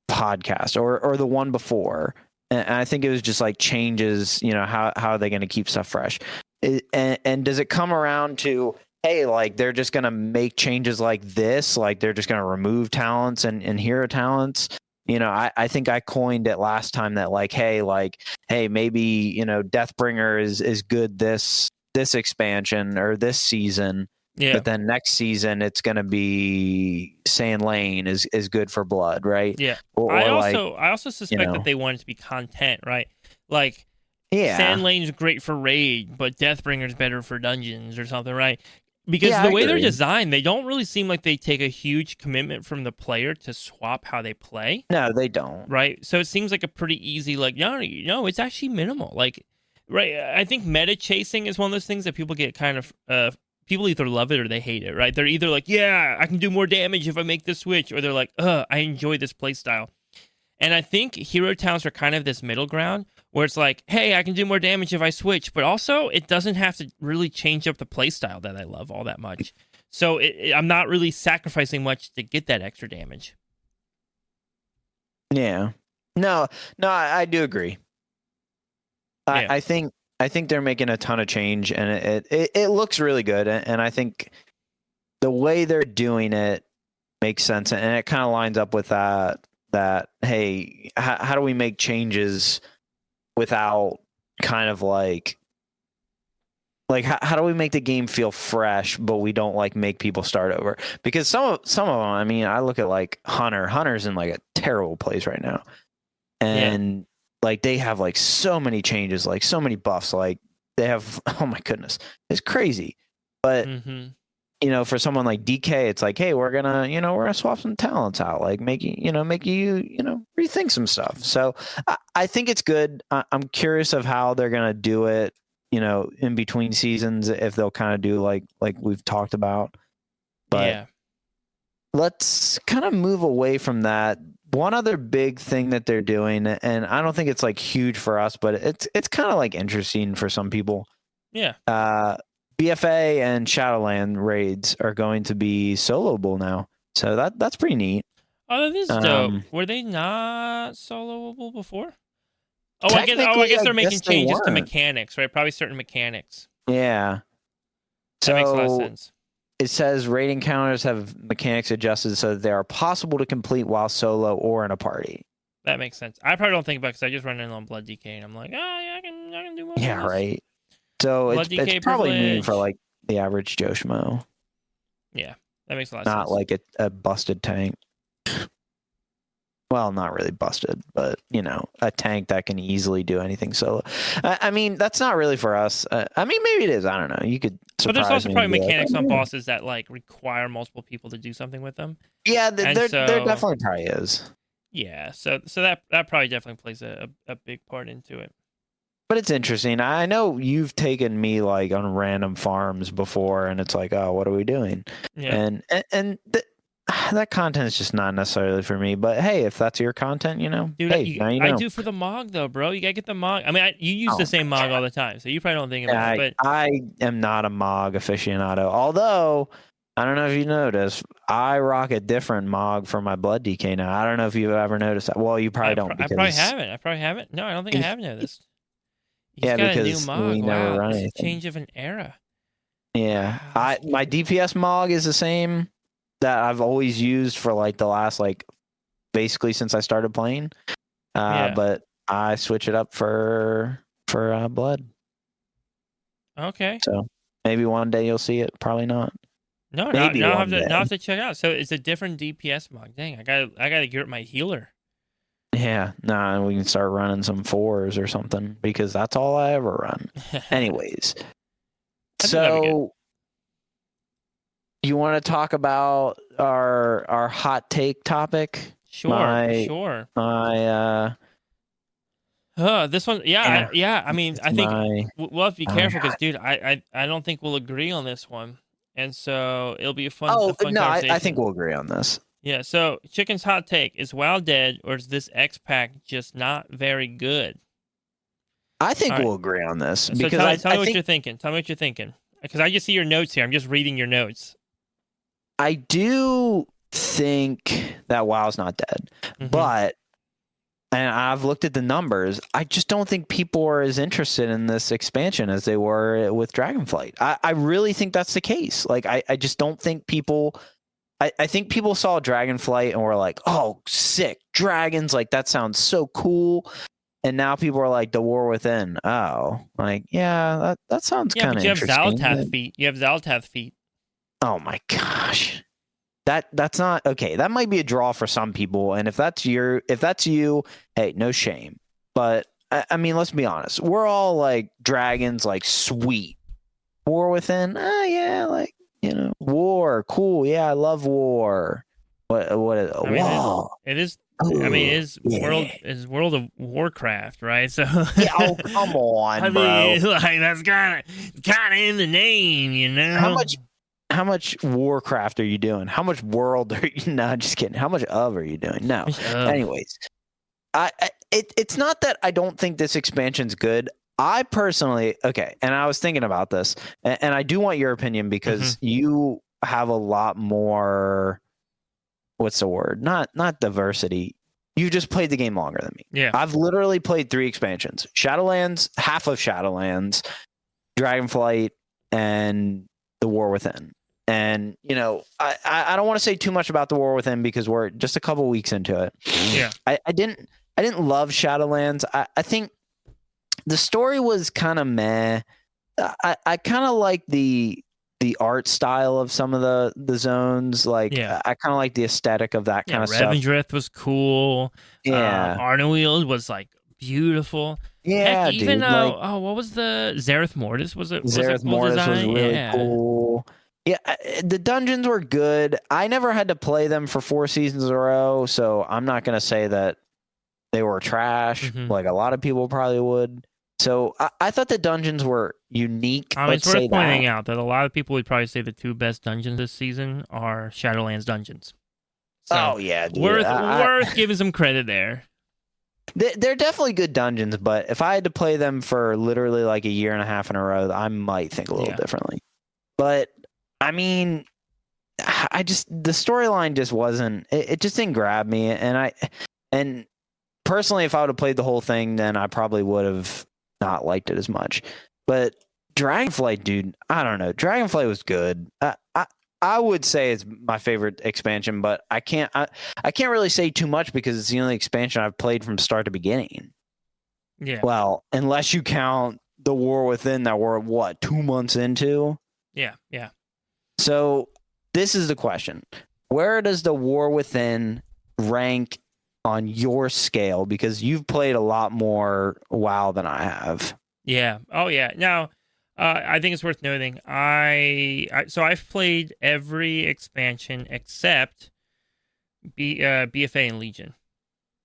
podcast or the one before, and I think it was just like changes. How are they going to keep stuff fresh? And does it come around to, hey, like they're just going to make changes like this, like they're just going to remove talents and hero talents? I think I coined it last time that like, hey, maybe, Deathbringer is good this expansion or this season. Yeah. But then next season it's going to be Sand Lane is good for blood, right? Yeah. Or I also suspect that they want it to be content, right? Like, Sand Lane's great for raid, but Deathbringer's better for dungeons or something, right? Because the way they're designed, they don't really seem like they take a huge commitment from the player to swap how they play. No, they don't. Right? So it seems like a pretty easy, like, no, it's actually minimal. Like, right, I think meta chasing is one of those things that people get kind of, people either love it or they hate it, right? They're either like, yeah, I can do more damage if I make this switch, or they're like, I enjoy this playstyle. And I think hero talents are kind of this middle ground where it's like, hey, I can do more damage if I switch, but also it doesn't have to really change up the playstyle that I love all that much. So I'm not really sacrificing much to get that extra damage. Yeah. No, I do agree. Yeah. I think they're making a ton of change, and it looks really good. And I think the way they're doing it makes sense, and it kind of lines up with that hey, how do we make changes without kind of like how do we make the game feel fresh, but we don't like make people start over? Because some of them, I mean, I look at like Hunter's in like a terrible place right now, and like they have like so many changes, like so many buffs, like they have, oh my goodness, it's crazy. But for someone like DK, it's like, hey, we're gonna swap some talents out, like make you rethink some stuff. So I think it's good. I'm curious of how they're gonna do it, in between seasons, if they'll kind of do like we've talked about. But let's kind of move away from that. One other big thing that they're doing, and I don't think it's like huge for us, but it's kind of like interesting for some people. Yeah. BFA and Shadowland raids are going to be soloable now, so that's pretty neat. Oh, that is dope. Were they not soloable before? I guess they're making changes to mechanics, right? Probably certain mechanics. Yeah. That makes a lot of sense. It says raid encounters have mechanics adjusted so that they are possible to complete while solo or in a party. That makes sense. I probably don't think about it because I just run in on Blood DK and I'm like, I can do more. Yeah, right. So it's probably new for like the average Joe Schmo. Yeah, that makes a lot of sense. Not like a busted tank. Well, not really busted, but a tank that can easily do anything solo. I mean, that's not really for us. I mean, maybe it is. I don't know. You could. But there's also probably mechanics on bosses that like require multiple people to do something with them. Yeah, there definitely probably is. Yeah, so that probably definitely plays a big part into it. But it's interesting. I know you've taken me like on random farms before, and it's like, oh, what are we doing? Yeah. And that content is just not necessarily for me. But hey, if that's your content, Dude, hey, I do for the MOG though, bro. You gotta get the MOG. I mean, you use the same MOG all the time, so you probably don't think about it. But I am not a MOG aficionado. Although I don't know if you noticed, I rock a different Mog for my blood DK now. I don't know if you've ever noticed that. Well, you probably don't because I probably haven't. No, I don't think I have noticed. He's yeah, got a new because Mog. we never Wow, run this is anything. a change of an era. Yeah, Wow, my DPS Mog is the same that I've always used for like the last basically since I started playing. But I switch it up for blood. Okay. So maybe one day you'll see it. Probably not. No, maybe now I one day. have to check it out. So it's a different DPS Mog. Dang, I gotta gear up my healer. Yeah, we can start running some 4s or something because that's all I ever run. Anyways, so you want to talk about our hot take topic? Sure. This one, yeah. I mean, I think we'll have to be careful because, dude, I don't think we'll agree on this one, and so it'll be a fun conversation. I think we'll agree on this. Yeah. So, Chicken's hot take: is WoW dead, or is this X pack just not very good? I think we'll agree on this so because tell me what you're thinking. Tell me what you're thinking because I just see your notes here. I'm just reading your notes. I do think that WoW's not dead, but. And I've looked at the numbers. I just don't think people are as interested in this expansion as they were with Dragonflight. I really think that's the case. Like, I just don't think people... I think people saw Dragonflight and were like, oh, sick, dragons, like, that sounds so cool. And now people are like, the War Within. Oh, like, yeah, that sounds kind of interesting. Yeah, but you have Xal'atath feet. You have Xal'atath feet. Oh, my gosh. That's not okay. That might be a draw for some people, and if that's you, hey, no shame. But I mean, let's be honest. We're all like dragons, like sweet. War Within, yeah, like war, cool. Yeah, I love war. What? I mean, it is. Ooh, I mean, is World of Warcraft, right? So yeah, oh come on, bro. Mean, like that's kind of in the name, you know. How much Warcraft are you doing? How much world are you? No, just kidding. How much of are you doing? No. Anyways, it's not that I don't think this expansion's good. I personally, and I was thinking about this, and I do want your opinion because you have a lot more. What's the word? Not diversity. You just played the game longer than me. Yeah. I've literally played 3 expansions: Shadowlands, half of Shadowlands, Dragonflight, and the War Within. And I don't want to say too much about the War Within because we're just a couple weeks into it. Yeah, I didn't love Shadowlands. I think the story was kind of meh. I kind of like the art style of some of the zones. Like I kind of like the aesthetic of that kind of stuff. Revendreth was cool. Yeah, Arnewield was like beautiful. Yeah, heck, even what was the Zareth Mortis? Was it Zareth Mortis was really cool. Yeah, the dungeons were good. I never had to play them for 4 seasons in a row, so I'm not going to say that they were trash like a lot of people probably would. So I thought the dungeons were unique. It's worth pointing out that a lot of people would probably say the 2 best dungeons this season are Shadowlands dungeons. So, dude. Worth giving some credit there. They're definitely good dungeons, but if I had to play them for literally like a year and a half in a row, I might think a little differently. But I mean, the storyline just wasn't. It just didn't grab me, and personally, if I would have played the whole thing, then I probably would have not liked it as much. But Dragonflight, dude, I don't know. Dragonflight was good. I would say it's my favorite expansion, but I can't really say too much because it's the only expansion I've played from start to beginning. Yeah. Well, unless you count the War Within that we're 2 months into. Yeah. So this is the question: where does the War Within rank on your scale? Because you've played a lot more WoW than I have. Yeah. Oh yeah. Now, I think it's worth noting. So I've played every expansion except BFA and Legion.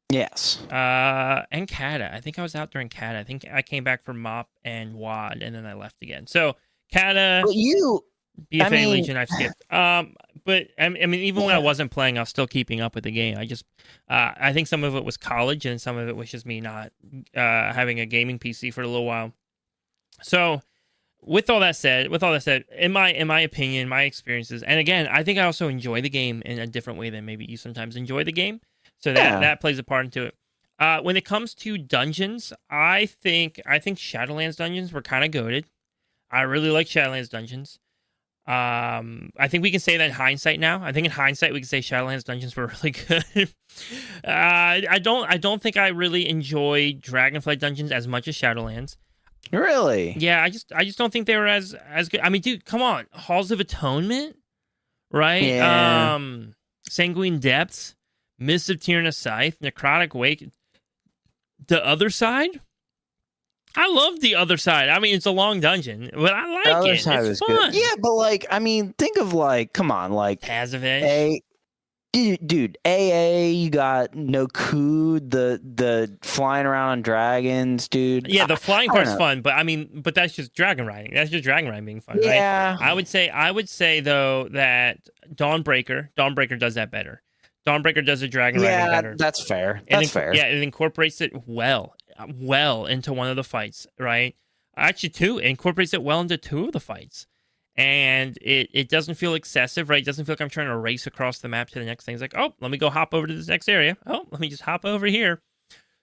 Yes. And Kata. I think I was out during Kata. I think I came back for MOP and WAD, and then I left again. So Kata, BFA and Legion, I've skipped. But I mean, even when I wasn't playing, I was still keeping up with the game. I think some of it was college, and some of it was just me not having a gaming PC for a little while. So with all that said, in my opinion, my experiences, and again, I think I also enjoy the game in a different way than maybe you sometimes enjoy the game. So that plays a part into it. When it comes to dungeons, I think Shadowlands dungeons were kind of goated. I really like Shadowlands dungeons. I think we can say that in hindsight now. I think in hindsight we can say Shadowlands dungeons were really good. I don't think I really enjoy Dragonflight dungeons as much as Shadowlands. Really? Yeah, I just don't think they were as good. I mean, dude, come on, Halls of Atonement, right? Yeah. Sanguine Depths, Mists of Tyrannus Scythe, Necrotic Wake. The Other Side. I love The Other Side. I mean, it's a long dungeon, but I like The Other it. Side It's was fun. good. Yeah, but like, I mean, think of like, come on, like Tazavage. Dude, AA, you got Nokud, the flying around on dragons, dude. Yeah, the flying part's fun, but I mean, but that's just dragon riding. That's just dragon riding being fun, yeah. right? I would say though that Dawnbreaker does that better. Dawnbreaker does the dragon riding better. Yeah, that's fair. That's fair. Yeah, it incorporates it well into one of the fights, right? Actually, two. It incorporates it well into two of the fights. And it doesn't feel excessive, right? It doesn't feel like I'm trying to race across the map to the next thing. It's like, oh, let me go hop over to this next area. Oh, let me just hop over here.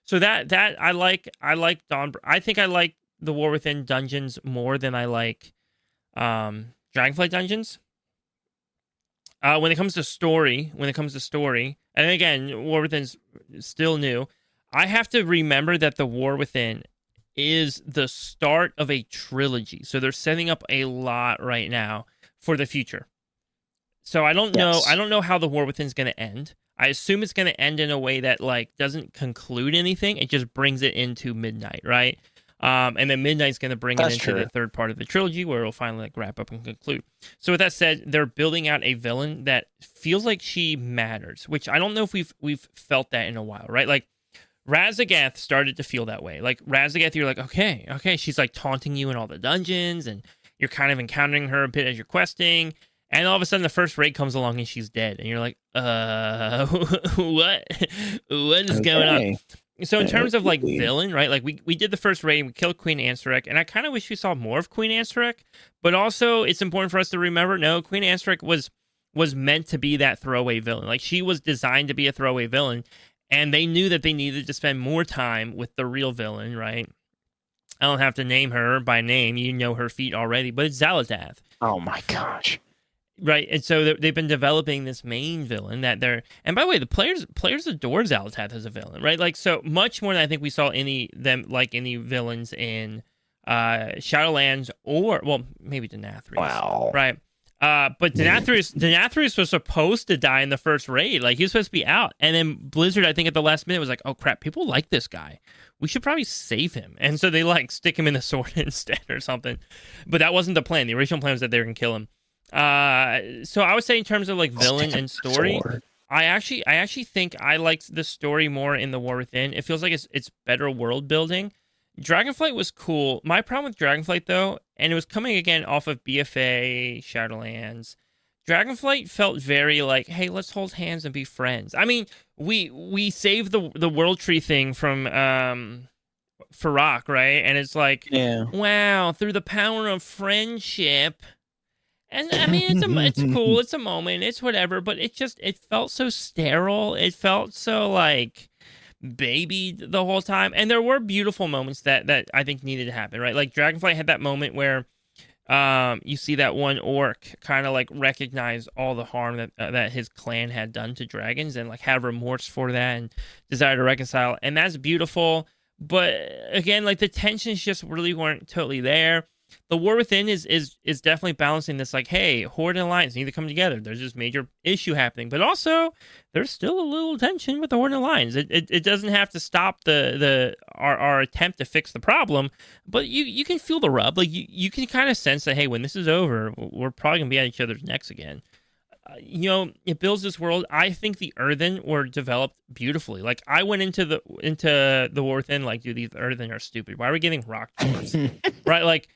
So that I like Dawn. I think I like the War Within dungeons more than I like Dragonflight dungeons. When it comes to story, and again, War Within's still new. I have to remember that the War Within is the start of a trilogy. So they're setting up a lot right now for the future. So I don't know how the War Within is going to end. I assume it's going to end in a way that like doesn't conclude anything. It just brings it into Midnight, right? And then Midnight's going to bring it into the third part of the trilogy where it'll finally like wrap up and conclude. So with that said, they're building out a villain that feels like she matters, which I don't know if we've felt that in a while, right? Like Razagath started to feel that way. Like Razagath, you're like, okay, she's like taunting you in all the dungeons, and you're kind of encountering her a bit as you're questing, and all of a sudden the first raid comes along and she's dead, and you're like, what is going on? So in terms of like villain, right? Like we did the first raid, we killed Queen Ansarek, and I kind of wish we saw more of Queen Ansarek, but also it's important for us to remember, no, Queen Ansarek was meant to be that throwaway villain. Like she was designed to be a throwaway villain. And they knew that they needed to spend more time with the real villain, right? I don't have to name her by name. You know her feat already, but it's Xaladath. Oh, my gosh. Right, and so they've been developing this main villain that they're... And by the way, the players adore Xaladath as a villain, right? Like, so much more than I think we saw any villains in Shadowlands or... Well, maybe Denathrius. Wow. Right. But Denathrius was supposed to die in the first raid. Like, he was supposed to be out. And then Blizzard, I think at the last minute, was like, oh, crap, people like this guy. We should probably save him. And so they, like, stick him in the sword instead or something. But that wasn't the plan. The original plan was that they were going to kill him. So I would say in terms of, like, villain and story, I actually think I liked the story more in The War Within. It feels like it's better world building. Dragonflight was cool. My problem with Dragonflight, though, and it was coming again off of BFA, Shadowlands, Dragonflight felt very like, hey, let's hold hands and be friends. I mean, we saved the World Tree thing from Farak, right? And it's like, wow, through the power of friendship. And I mean, it's cool, it's a moment, it's whatever, but it felt so sterile. It felt so like babied the whole time. And there were beautiful moments that I think needed to happen, right? Like Dragonflight had that moment where you see that one orc kind of like recognize all the harm that his clan had done to dragons and like have remorse for that and desire to reconcile. And that's beautiful. But again, like the tensions just really weren't totally there. The War Within is definitely balancing this, like, hey, Horde and Alliance need to come together. There's this major issue happening, but also there's still a little tension with the Horde and Alliance. It doesn't have to stop our attempt to fix the problem, but you can feel the rub. Like you can kind of sense that, hey, when this is over, we're probably gonna be at each other's necks again. It builds this world. I think the Earthen were developed beautifully. Like I went into the War Within, like, dude, these Earthen are stupid. Why are we getting rock dwarves? Right? Like,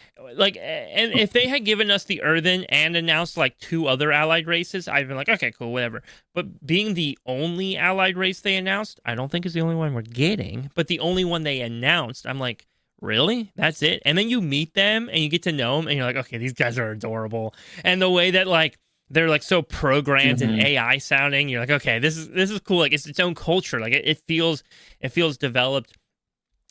and if they had given us the Earthen and announced like two other allied races, I'd been like, okay, cool, whatever. But being the only allied race they announced, I don't think is the only one we're getting, but the only one they announced, I'm like, really? That's it? And then you meet them and you get to know them and you're like, okay, these guys are adorable. And the way that like they're like so programmed and AI sounding, you're like, okay, this is cool. Like it's its own culture. Like it feels developed.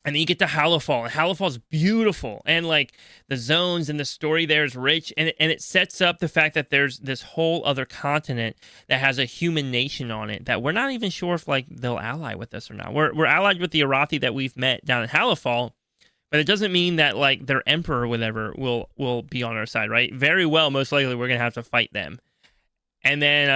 And then you get to Halifal, and Halifal's beautiful, and like the zones and the story there is rich, and it sets up the fact that there's this whole other continent that has a human nation on it that we're not even sure if like they'll ally with us or not. We're allied with the Arathi that we've met down in Halifal, but it doesn't mean that like their emperor or whatever will be on our side, right? Very well, most likely we're gonna have to fight them. And then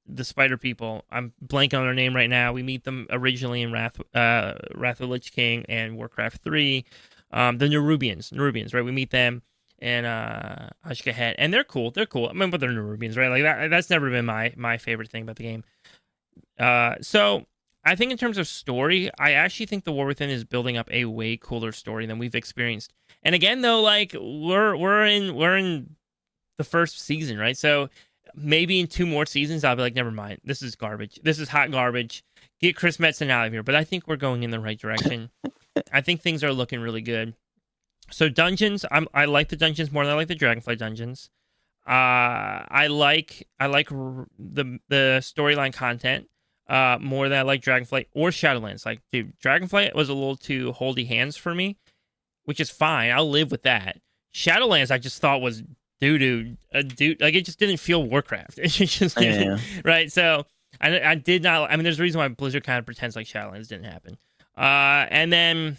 the spider people. I'm blanking on their name right now. We meet them originally in Wrath of the Lich King and Warcraft 3. The Nerubians, right? We meet them and Ashkahet, and they're cool. They're cool. I mean, but they're Nerubians, right? Like that's never been my favorite thing about the game. So I think in terms of story, I actually think the War Within is building up a way cooler story than we've experienced. And again, though, like we're in the first season, right? So maybe in 2 more seasons, I'll be like, never mind. This is garbage. This is hot garbage. Get Chris Metzen out of here. But I think we're going in the right direction. I think things are looking really good. So dungeons, I like the dungeons more than I like the Dragonflight dungeons. I like the storyline content more than I like Dragonflight or Shadowlands. Like, dude, Dragonflight was a little too holdy hands for me, which is fine. I'll live with that. Shadowlands, I just thought was dude, like it just didn't feel Warcraft. It just didn't, right? So I did not. I mean, there's a reason why Blizzard kind of pretends like Shadowlands didn't happen. And then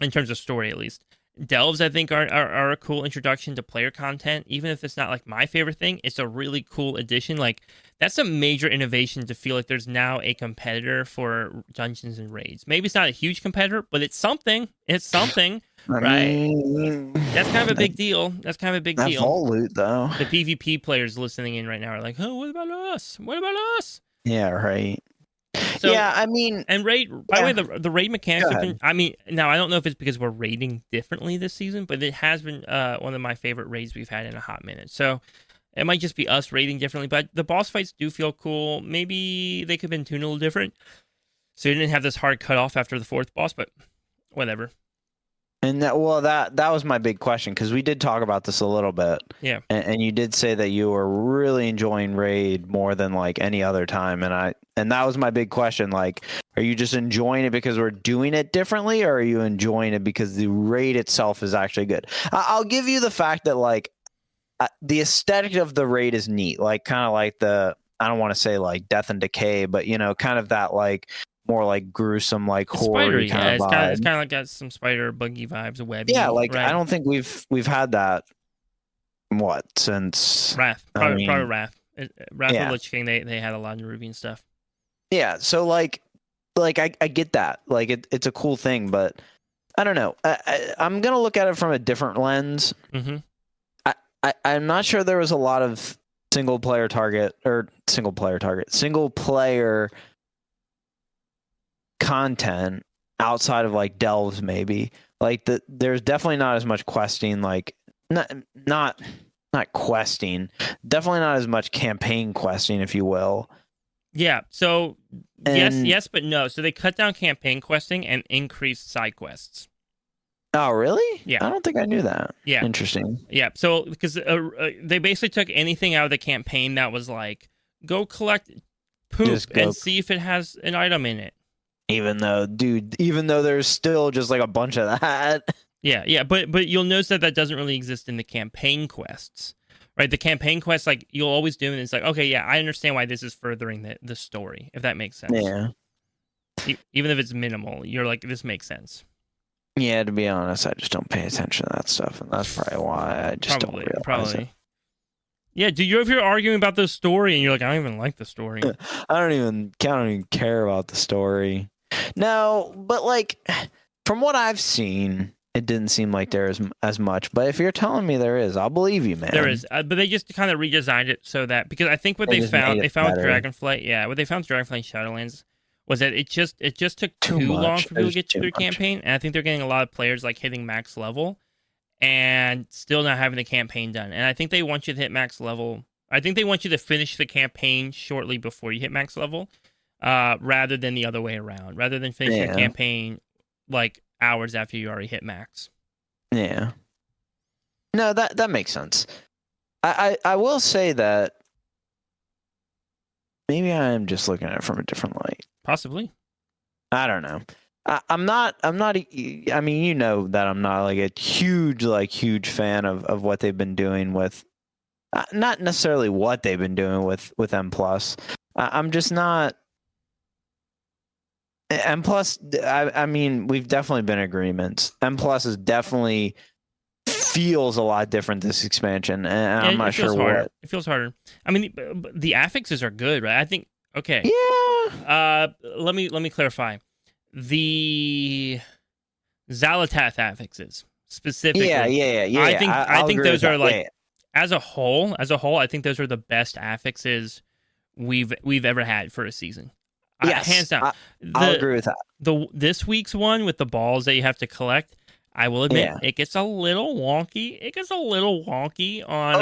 in terms of story, at least, Delves I think are a cool introduction to player content. Even if it's not like my favorite thing, it's a really cool addition. Like that's a major innovation to feel like there's now a competitor for Dungeons and Raids. Maybe it's not a huge competitor, but it's something. It's something. Right, that's kind of a big deal. That's kind of a big deal. Vault loot, though. The PvP players listening in right now are like, "Oh, what about us? What about us?" Yeah, right. So, yeah, I mean, and raid. By the way, the raid mechanics have been. I mean, now I don't know if it's because we're raiding differently this season, but it has been one of my favorite raids we've had in a hot minute. So it might just be us raiding differently, but the boss fights do feel cool. Maybe they could have been tuned a little different, so you didn't have this hard cutoff after the 4th boss. But whatever. And that was my big question, because we did talk about this a little bit. Yeah. And you did say that you were really enjoying raid more than like any other time, and that was my big question. Like, are you just enjoying it because we're doing it differently, or are you enjoying it because the raid itself is actually good? I'll give you the fact that like the aesthetic of the raid is neat, like kind of like I don't want to say like Death and Decay, but kind of that like more like gruesome, like horror kind of vibe. It's kind of like got some spider buggy vibes, a webby. Yeah, like right? I don't think we've had that. What since Wrath? Probably Wrath. Wrath of the Lich King. They had a lot of Nerubian stuff. Yeah, so like I get that. Like it's a cool thing, but I don't know. I'm gonna look at it from a different lens. Mm-hmm. I'm not sure there was a lot of single player content outside of like delves, maybe. Like there's definitely not as much questing, like not questing, definitely not as much campaign questing, if you will. Yeah, so yes but no. So they cut down campaign questing and increased side quests. Oh, really? Yeah. I don't think I knew that. Yeah. Interesting. Yeah, so because they basically took anything out of the campaign that was like, go collect poop and see if it has an item in it. Even though there's still just like a bunch of that. Yeah, but you'll notice that doesn't really exist in the campaign quests, right? The campaign quests, like, you'll always do it, and it's like, okay, yeah, I understand why this is furthering the story, if that makes sense. Yeah. Even if it's minimal, you're like, this makes sense. Yeah, to be honest, I just don't pay attention to that stuff, and that's probably why I just don't realize it. Yeah, dude, you're over here arguing about the story, and you're like, I don't even like the story. I don't even care about the story. No, but like, from what I've seen, it didn't seem like there is as much. But if you're telling me there is, I'll believe you, man. There is, but they just kind of redesigned it so that, because I think what they found with Dragonflight, what they found with Dragonflight and Shadowlands was that it just took too long for people to get through their campaign, and I think they're getting a lot of players like hitting max level and still not having the campaign done. And I think they want you to hit max level. I think they want you to finish the campaign shortly before you hit max level. rather than the other way around, rather than finishing your campaign like hours after you already hit max. Yeah. No, that makes sense. I will say that maybe I am just looking at it from a different light. Possibly. I don't know. I'm not. I mean, you know that I'm not like a huge fan of what they've been doing with, not necessarily what they've been doing with M plus. I'm just not. M plus. I mean, we've definitely been in agreements. M plus is definitely feels a lot different this expansion, and I'm not sure harder. what. It feels harder. I mean, the affixes are good, right? I think. Okay. Yeah. Let me clarify. The Xalatath affixes specifically. Yeah. I think those are like, yeah. as a whole, I think those are the best affixes we've ever had for a season. Yes, hands down. I'll agree with that. This week's one with the balls that you have to collect, I will admit, it gets a little wonky. It gets a little wonky on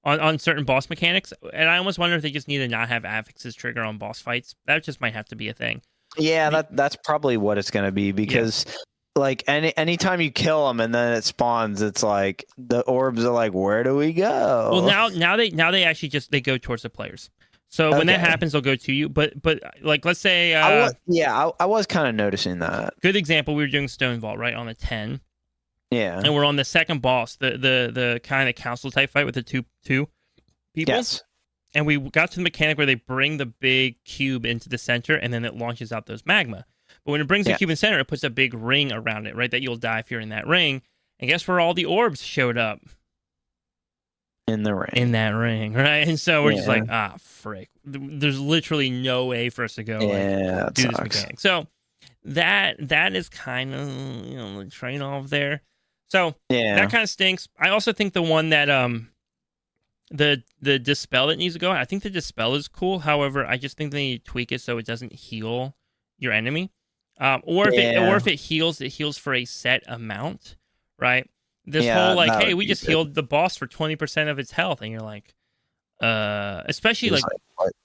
on certain boss mechanics, and I almost wonder if they just need to not have affixes trigger on boss fights. That just might have to be a thing. Yeah, that's probably what it's going to be, because like anytime you kill them and then it spawns, it's like the orbs are like, where do we go? Well, now they actually they go towards the players. So when that happens, they'll go to you. But like, let's say I was kind of noticing that. Good example. We were doing Stone Vault right on a 10. Yeah, and we're on the second boss, the kind of council type fight with the two people. Yes. And we got to the mechanic where they bring the big cube into the center, and then it launches out those magma. But when it brings the cube in the center, it puts a big ring around it, right? That you'll die if you're in that ring. And guess where all the orbs showed up? In the ring. In that ring, right? And so we're just like, frick. There's literally no way for us to go do this mechanic. So that is kind of, the trade-off there. So that kind of stinks. I also think the one that the dispel that needs to go, I think the dispel is cool. However, I just think they need to tweak it so it doesn't heal your enemy. Or if it heals for a set amount, right? This whole like, hey, we just healed the boss for 20% of its health, and you're like, especially like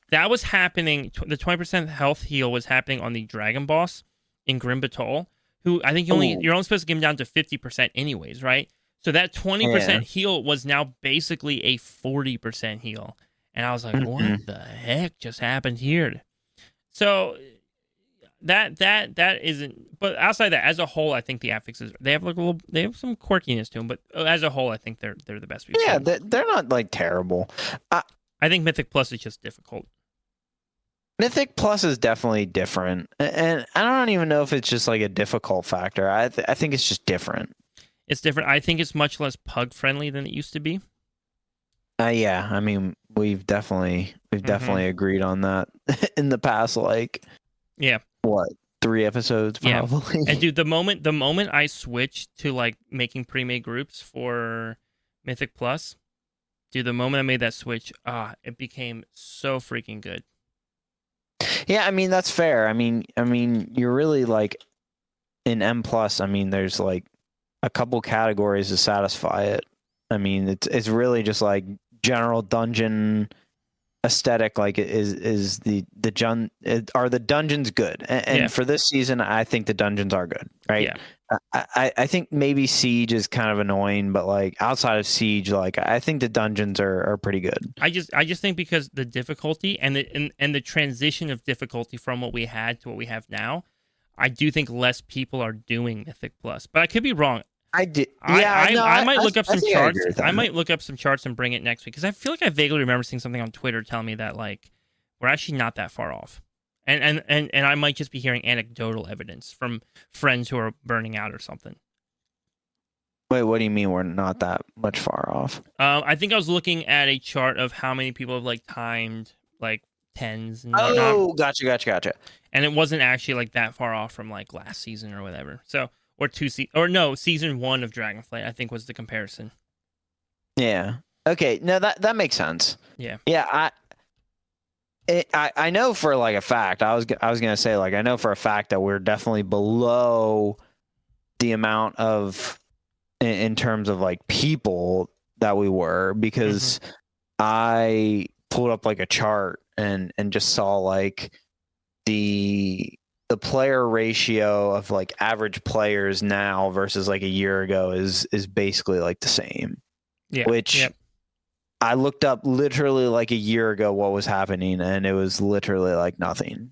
that was happening. The 20% health heal was happening on the dragon boss in Grim Batol, who I think you're only supposed to give him down to 50% anyways, right? So that 20% heal was now basically a 40% heal, and I was like, what the heck just happened here? So that isn't. But outside that, as a whole, I think the affixes they have some quirkiness to them. But as a whole, I think they're the best. They're not like terrible. I think Mythic Plus is just difficult. Mythic Plus is definitely different, and I don't even know if it's just like a difficult factor. I think it's just different. It's different. I think it's much less pug friendly than it used to be. Yeah, I mean, we've definitely agreed on that in the past, like, what, 3 episodes probably. And dude, the moment I switched to like making pre-made groups for Mythic Plus, dude, the moment I made that switch, it became so freaking good. Yeah, I mean, that's fair. I mean, you're really like in M plus. I mean, there's like a couple categories to satisfy it. I mean, it's really just like general dungeon aesthetic. Like, is are the dungeons good? And for this season, I think the dungeons are good. Right? Yeah. I think maybe Siege is kind of annoying, but like outside of Siege, like I think the dungeons are pretty good. I just think because the difficulty and the transition of difficulty from what we had to what we have now, I do think less people are doing Mythic Plus. But I could be wrong. I did. I might look up some charts. I might look up some charts and bring it next week, because I feel like I vaguely remember seeing something on Twitter telling me that like we're actually not that far off. And I might just be hearing anecdotal evidence from friends who are burning out or something. Wait, what do you mean we're not that much far off? I think I was looking at a chart of how many people have like timed like tens and whatnot. Gotcha. And it wasn't actually like that far off from like last season or whatever. So season 1 of Dragonflight, I think was the comparison. Yeah. Okay. No, that makes sense. Yeah. Yeah. I know for like a fact. I was gonna say, like, I know for a fact that we're definitely below the amount of in terms of like people that we were, because I pulled up like a chart and just saw like the player ratio of like average players now versus like a year ago is basically like the same. Yeah. Which I looked up literally like a year ago what was happening, and it was literally like nothing.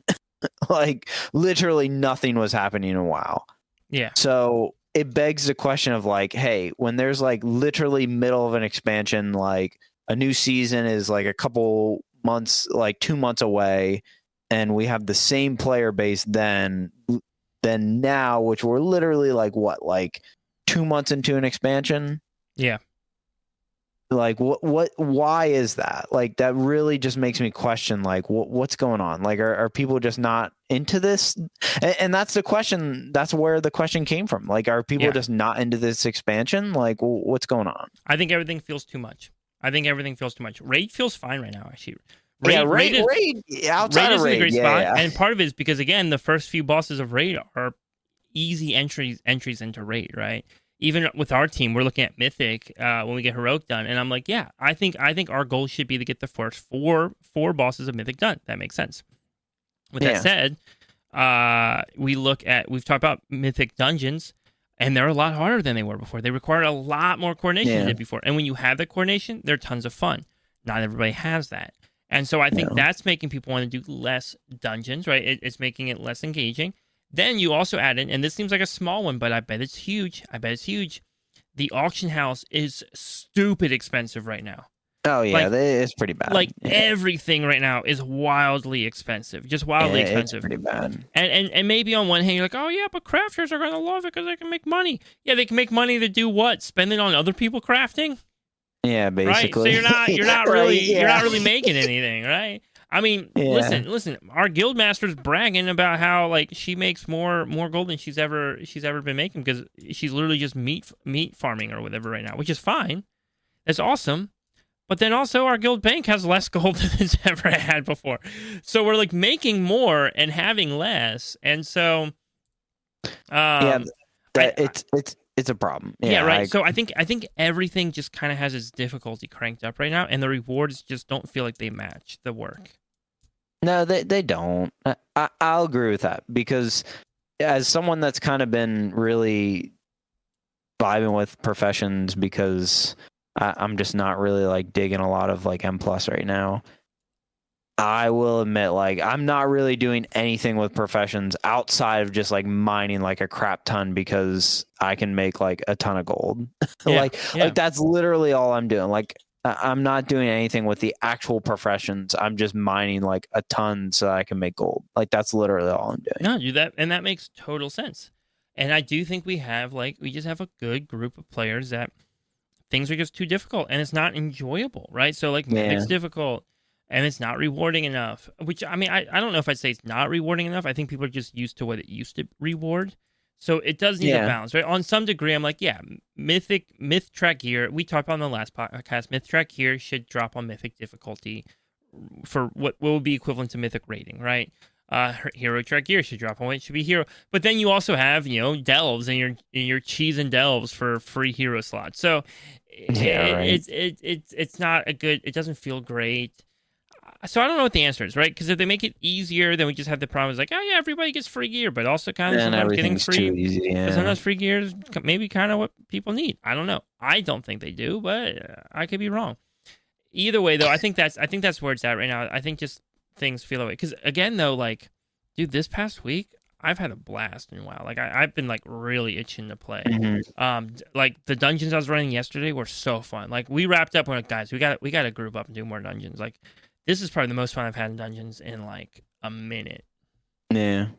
Like literally nothing was happening in WoW. Yeah. So it begs the question of like, hey, when there's like literally middle of an expansion, like a new season is like a couple months, like 2 months away, and we have the same player base then now, which we're literally like what, like 2 months into an expansion? Yeah. Like what why is that? Like that really just makes me question like what's going on? Like are people just not into this? And that's the question. That's where the question came from. Like are people just not into this expansion? Like what's going on? I think everything feels too much. Raid feels fine right now, actually. Raid outside of Raid, a great spot. And part of it is because again, the first few bosses of Raid are easy entries into Raid, right? Even with our team, we're looking at Mythic when we get Heroic done, and I'm like, yeah, I think our goal should be to get the first four bosses of Mythic done. That makes sense. With that said, we've talked about Mythic dungeons, and they're a lot harder than they were before. They require a lot more coordination than they did before. And when you have the coordination, they're tons of fun. Not everybody has that. And so I think that's making people want to do less dungeons, right? It's making it less engaging. Then you also add in, and this seems like a small one, but I bet it's huge. The auction house is stupid expensive right now. Oh, yeah, it's pretty bad. Like, everything right now is wildly expensive. Just wildly expensive. It's pretty bad. And maybe on one hand, you're like, oh, yeah, but crafters are going to love it because they can make money. Yeah, they can make money to do what? Spend it on other people crafting? Yeah, basically. Right? So you're not really making anything, right? I mean, listen. Our guildmaster's bragging about how like she makes more gold than she's ever been making because she's literally just meat farming or whatever right now, which is fine. That's awesome. But then also our guild bank has less gold than it's ever had before. So we're like making more and having less, and so it's a problem. Yeah, right. So I think everything just kind of has its difficulty cranked up right now, and the rewards just don't feel like they match the work. No, they don't. I'll agree with that because as someone that's kind of been really vibing with professions because I'm just not really like digging a lot of like M+ right now. I will admit, like, I'm not really doing anything with professions outside of just like mining like a crap ton because I can make like a ton of gold. Like that's literally all I'm doing. Like, I'm not doing anything with the actual professions. I'm just mining like a ton so I can make gold. Like, that's literally all I'm doing. No, that makes total sense. And I do think we just have a good group of players that things are just too difficult and it's not enjoyable, right? So like Mythic's difficult. And it's not rewarding enough, which, I mean, I don't know if I'd say it's not rewarding enough. I think people are just used to what it used to reward. So it does need a balance, right? On some degree, I'm like, yeah, Myth track gear, we talked about on the last podcast, Myth track gear should drop on Mythic difficulty for what would be equivalent to Mythic rating, right? Hero track gear should drop on it should be hero. But then you also have, delves and your cheese and delves for free hero slots. So it's not a good, it doesn't feel great. So I don't know what the answer is, right? Because if they make it easier, then we just have the problem. It's like, oh yeah, everybody gets free gear, but also kind of sometimes getting free. Too easy, sometimes free gear is maybe kind of what people need. I don't know. I don't think they do, but I could be wrong. Either way, though, I think that's where it's at right now. I think just things feel that way. Because again, though, like, dude, this past week I've had a blast in WoW. Like I've been like really itching to play. Mm-hmm. Like the dungeons I was running yesterday were so fun. Like we wrapped up on it, guys. We got to group up and do more dungeons. Like. This is probably the most fun I've had in dungeons in like a minute. Yeah,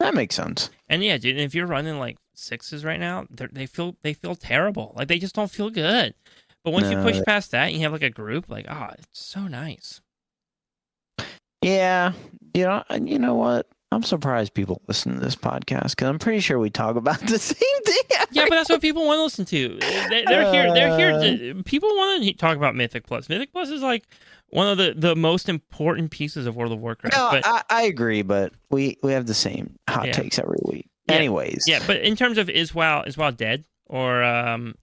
that makes sense. And yeah, dude, if you're running like 6s right now, they feel terrible. Like they just don't feel good. But once you push past that, and you have like a group. Like, it's so nice. Yeah, you know what? I'm surprised people listen to this podcast because I'm pretty sure we talk about the same thing. Yeah, but that's what people want to listen to. They're here. People want to talk about Mythic Plus. Mythic Plus is like one of the most important pieces of World of Warcraft. No, but, I agree, but we have the same hot takes every week. Yeah. Anyways. Yeah, but in terms of is WoW dead? Or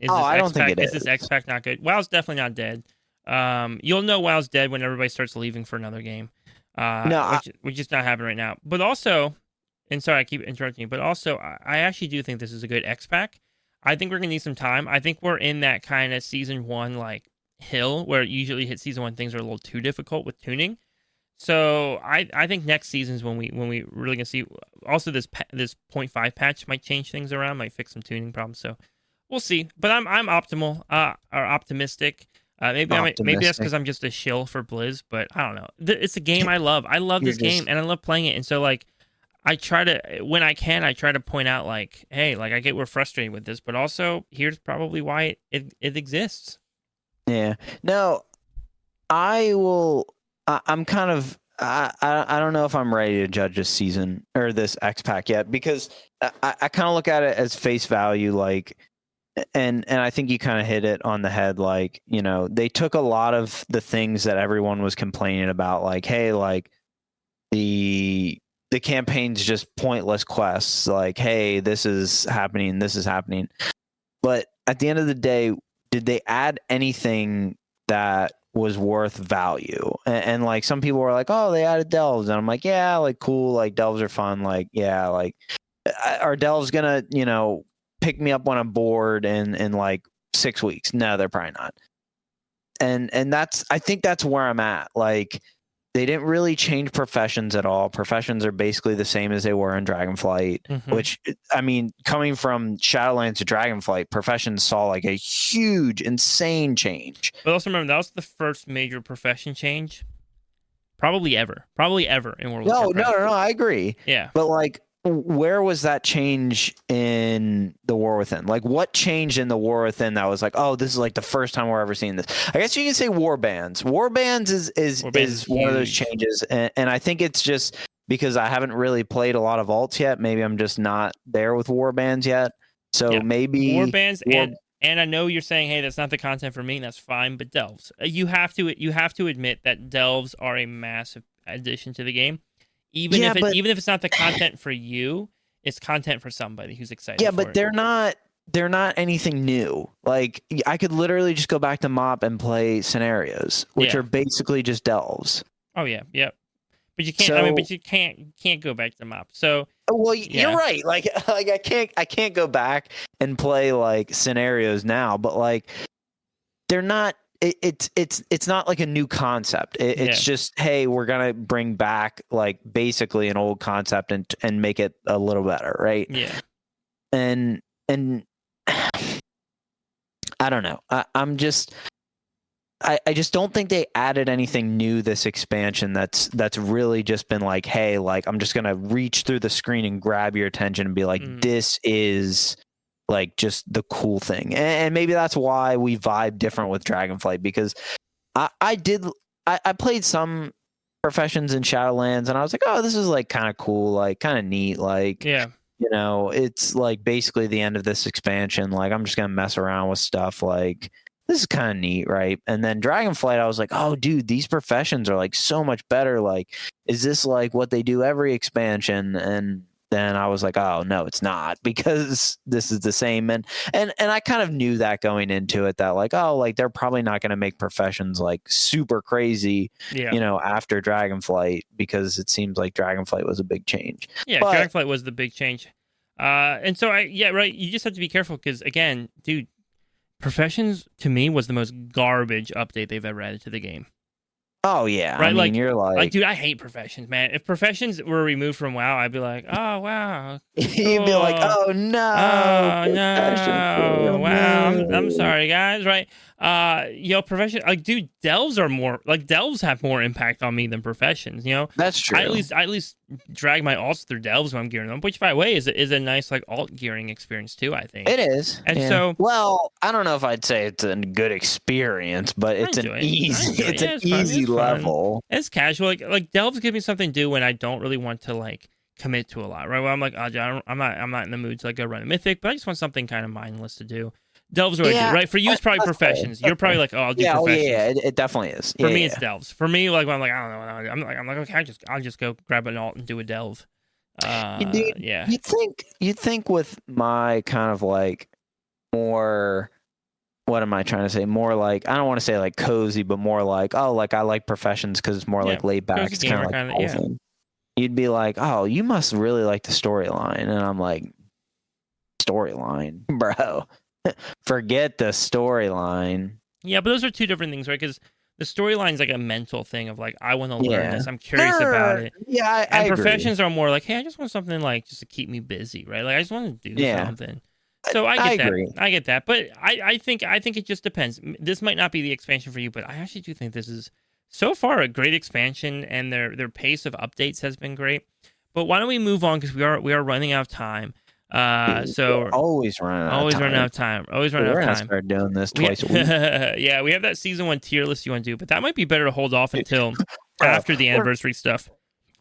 is I don't think it is. Is this X-Pack not good? WoW's definitely not dead. You'll know WoW's dead when everybody starts leaving for another game. No, Which is not happening right now. But also, and sorry I keep interrupting you, but also I actually do think this is a good X pack. I think we're gonna need some time. I think we're in that kind of season 1 like hill where usually hit season 1 things are a little too difficult with tuning. So I think next season's when we really gonna see. Also, this 0.5 patch might change things around, might fix some tuning problems. So we'll see. But I'm optimal or optimistic. Maybe that's because I'm just a shill for Blizz. But I don't know. It's a game I love. I love this game and I love playing it. And so like I try to when I can I try to point out like, hey, like I get we're frustrated with this, but also here's probably why it exists. Yeah. No, I will. I'm kind of. I don't know if I'm ready to judge this season or this X pack yet because I kind of look at it as face value, like, and I think you kind of hit it on the head, like, you know, they took a lot of the things that everyone was complaining about, like, hey, like the campaign's just pointless quests, like, hey, this is happening, but at the end of the day, did they add anything that was worth value? And like some people were like, oh, they added delves, and I'm like, yeah, like cool, like delves are fun, like yeah, like are delves gonna, you know, pick me up on a board in like 6 weeks? No, they're probably not. And that's, I think that's where I'm at. Like they didn't really change professions at all. Professions are basically the same as they were in Dragonflight, which, I mean, coming from Shadowlands to Dragonflight, professions saw like a huge, insane change. But also remember, that was the first major profession change probably ever in World of Warcraft. No, I agree. Yeah. But like, where was that change in the War Within? Like, what changed in the War Within that was like, oh, this is like the first time we're ever seeing this? I guess you can say Warbands. Warbands is one of those changes, and I think it's just because I haven't really played a lot of alts yet. Maybe I'm just not there with Warbands yet. So maybe Warbands and I know you're saying, hey, that's not the content for me, and that's fine. But delves, you have to admit that delves are a massive addition to the game. Even if it's not the content for you, it's content for somebody who's excited. Yeah, but they're not anything new. Like I could literally just go back to MOP and play scenarios, which are basically just delves. Oh yeah. But you can't. You can't go back to MOP. So well, you're right. Like I can't go back and play like scenarios now. But like they're not. It's not like a new concept. It's just, hey, we're gonna bring back like basically an old concept and make it a little better, right? Yeah. And I don't know. I just don't think they added anything new this expansion that's really just been like, hey, like I'm just gonna reach through the screen and grab your attention and be like, this is like just the cool thing. And maybe that's why we vibe different with Dragonflight, because I played some professions in Shadowlands and I was like, oh, this is like kind of cool, like kind of neat, like, you know, it's like basically the end of this expansion, like I'm just gonna mess around with stuff, like this is kind of neat, right? And then Dragonflight, I was like, oh dude, these professions are like so much better, like is this like what they do every expansion? And then I was like, oh no, it's not, because this is the same. And I kind of knew that going into it, that like, oh, like they're probably not going to make professions like super crazy, you know, after Dragonflight, because it seems like Dragonflight was a big change. Yeah, but Dragonflight was the big change. And so you just have to be careful, because again, dude, professions to me was the most garbage update they've ever added to the game. Oh yeah, right. I mean, you're like, dude, I hate professions, man. If professions were removed from WoW, I'd be like, oh wow, cool. You'd be like, oh no, wow. I'm sorry, guys. Right? Profession, like, dude, delves have more impact on me than professions. You know, that's true. I at least drag my alts through delves when I'm gearing them, which by the way is a nice like alt gearing experience too, I think. It is. And so, well, I don't know if I'd say it's a good experience, but it's an easy level. It's casual. Like delves give me something to do when I don't really want to like commit to a lot, right? Well, I'm like, oh, I'm not in the mood to like go run a Mythic, but I just want something kind of mindless to do. Delves are right. For you, it's probably professions. You're probably like, oh, I'll do professions. Yeah, it definitely is. For me, it's delves. For me, like when I'm like, I don't know, I'm like, okay, I'll just go grab an alt and do a delve. You'd think with my kind of like more what am I trying to say? More like, I don't want to say like cozy, but more like, oh, like I like professions because it's more like laid back. It's kind of like the whole thing. You'd be like, oh, you must really like the storyline. And I'm like, storyline, bro. Forget the storyline. Yeah, but those are two different things, right? Because the storyline's like a mental thing of like, I want to learn this. I'm curious about it. Yeah, and professions are more like, hey, I just want something like just to keep me busy, right? Like I just want to do something. So I get that. Agree. I get that. But I think it just depends. This might not be the expansion for you, but I actually do think this is so far a great expansion, and their pace of updates has been great. But why don't we move on, because we are running out of time. So we're always running out of time. Always running out of time. We're gonna start doing this twice a week. Yeah, we have that season 1 tier list you want to do, but that might be better to hold off until after the anniversary stuff.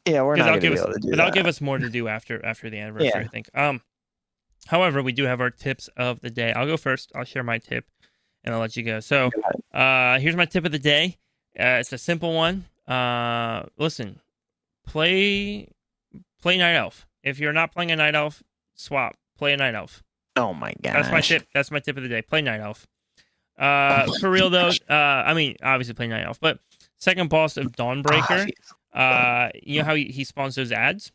Yeah, we're not gonna be able to do that. But that'll give us more to do after the anniversary, I think. However, we do have our tips of the day. I'll go first. I'll share my tip, and I'll let you go. So, here's my tip of the day. It's a simple one. Listen, play Night Elf. If you're not playing a Night Elf, swap. Play a Night Elf. Oh my gosh. That's my tip. That's my tip of the day. Play Night Elf. For real though, I mean, obviously play Night Elf, but second boss of Dawnbreaker, you know how he spawns those ads?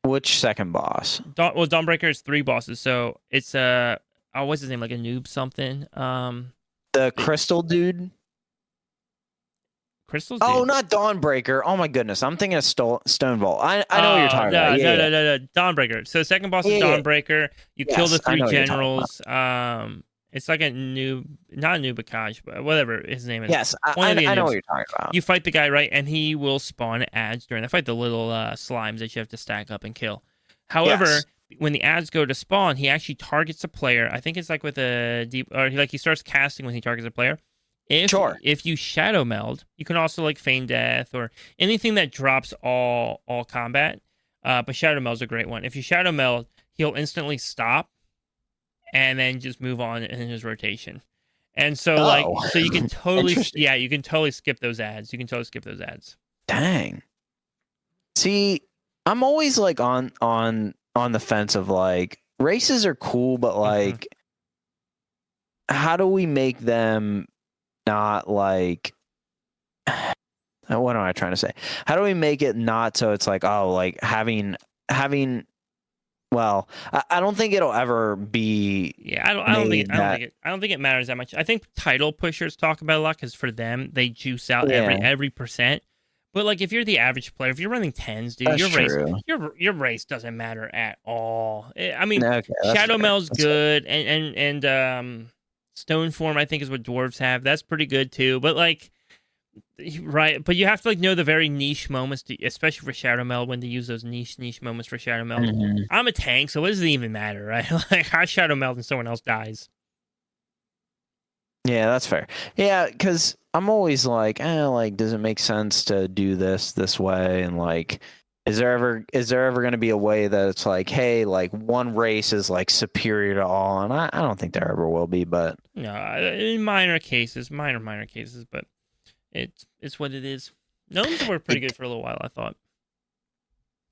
Which second boss? Dawnbreaker is 3 bosses, so it's what's his name? Like a noob something. The crystal dude. Crystals? Oh, not Dawnbreaker. Oh my goodness, I'm thinking of Stonevault. I know what you're talking about. No, Dawnbreaker. So second boss is Dawnbreaker. You kill the 3 generals. It's like a noob, not a Nubakaj, but whatever his name is. Yes, I know what you're talking about. You fight the guy, right, and he will spawn ads during the fight, the little slimes that you have to stack up and kill. However, when the ads go to spawn, he actually targets a player. I think it's like with a deep, or he starts casting when he targets a player. If you shadow meld, you can also like feign death or anything that drops all combat. But shadow meld's a great one. If you shadow meld, he'll instantly stop and then just move on in his rotation. And so so you can totally you can totally skip those ads. Dang. See, I'm always like on the fence of like races are cool, but like how do we make them not like what am I trying to say? How do we make it not so it's like, oh, like having well, I don't think it'll ever be. Yeah, I don't think it matters that much. I think title pushers talk about it a lot because for them they juice out every percent. But like if you're the average player, if you're running 10s, dude, your race doesn't matter at all. I mean, Shadow Meld's good, and Stoneform I think is what dwarves have. That's pretty good too. But like. Right, but you have to like know the very niche moments, especially for Shadow Meld, when to use those niche moments for Shadow Meld. I'm a tank, so what does it even matter, right? Like I Shadow Meld and someone else dies. Yeah, that's fair. Yeah, because I'm always like, does it make sense to do this way? And like, is there ever going to be a way that it's like, hey, like one race is like superior to all? And I don't think there ever will be, but no, in minor cases, but. It's what it is. Gnomes were pretty good for a little while, I thought.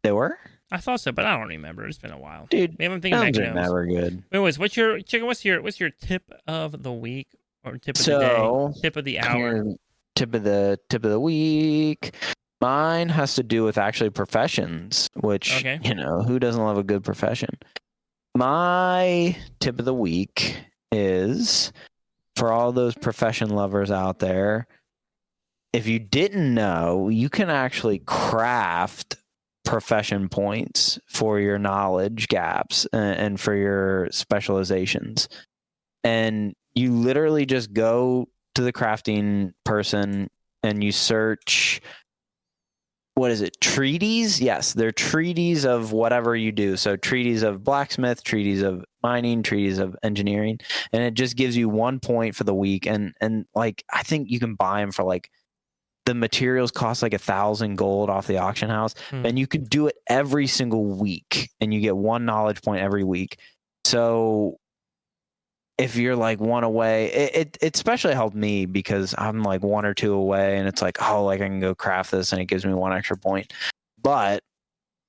They were? I thought so, but I don't remember. It's been a while. Dude, maybe I'm thinking gnomes are never good. Anyways, what's your tip of the week or tip of the day? Tip of the hour. Tip of the week. Mine has to do with actually professions, which who doesn't love a good profession? My tip of the week is for all those profession lovers out there. If you didn't know, you can actually craft profession points for your knowledge gaps and for your specializations. And you literally just go to the crafting person and you search, what is it, treaties? Yes, they're treaties of whatever you do. So treaties of blacksmith, treaties of mining, treaties of engineering. And it just gives you 1 point for the week. And like, I think you can buy them for like, the materials cost like 1,000 gold off the auction house, and you can do it every single week, and you get 1 knowledge point every week. So if you're like 1 away, it especially helped me because I'm like 1 or 2 away, and it's like, oh, like I can go craft this, and it gives me 1 extra point. But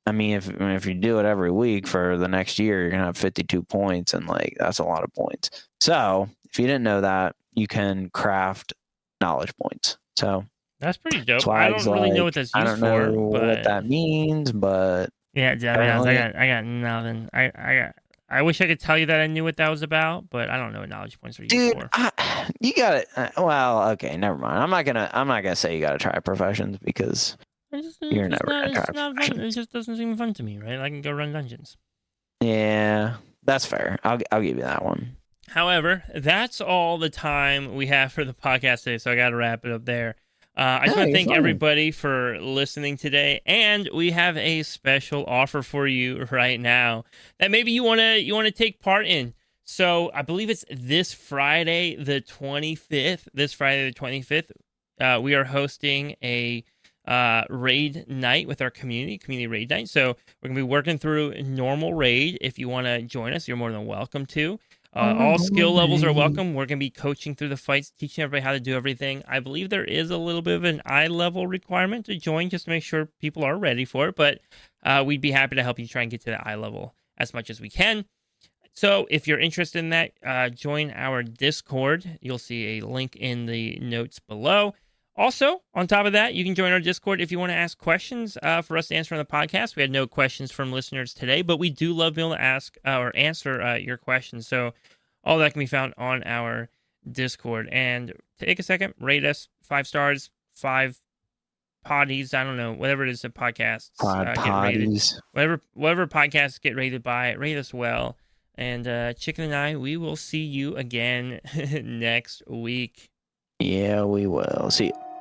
I mean, if you do it every week for the next year, you're gonna have 52 points, and like that's a lot of points. So if you didn't know that, you can craft knowledge points. So that's pretty dope. I don't really know what that's used for. I don't know what that means, but yeah, I got nothing. I wish I could tell you that I knew what that was about, but I don't know what knowledge points are used for. You got it. Well, okay, never mind. I'm not gonna say you got to try professions because you're never gonna try professions. It just doesn't seem fun to me, right? I can go run dungeons. Yeah, that's fair. I'll give you that one. However, that's all the time we have for the podcast today, so I got to wrap it up there. I just want to thank everybody for listening today, and we have a special offer for you right now that maybe you want to take part in. So I believe it's this Friday the 25th. This Friday the 25th, we are hosting a raid night with our community raid night. So we're gonna be working through normal raid. If you want to join us, you're more than welcome to. All skill levels are welcome. We're going to be coaching through the fights, teaching everybody how to do everything. I believe there is a little bit of an eye level requirement to join just to make sure people are ready for it, but we'd be happy to help you try and get to the eye level as much as we can. So if you're interested in that, join our Discord. You'll see a link in the notes below. Also, on top of that, you can join our Discord if you want to ask questions for us to answer on the podcast. We had no questions from listeners today, but we do love being able to ask or answer your questions. So all that can be found on our Discord. And take a second, rate us 5 stars, 5 potties. I don't know, whatever it is that podcasts get rated. Whatever podcasts get rated by, rate us well. And Chicken and I, we will see you again next week. Yeah, we will. See you.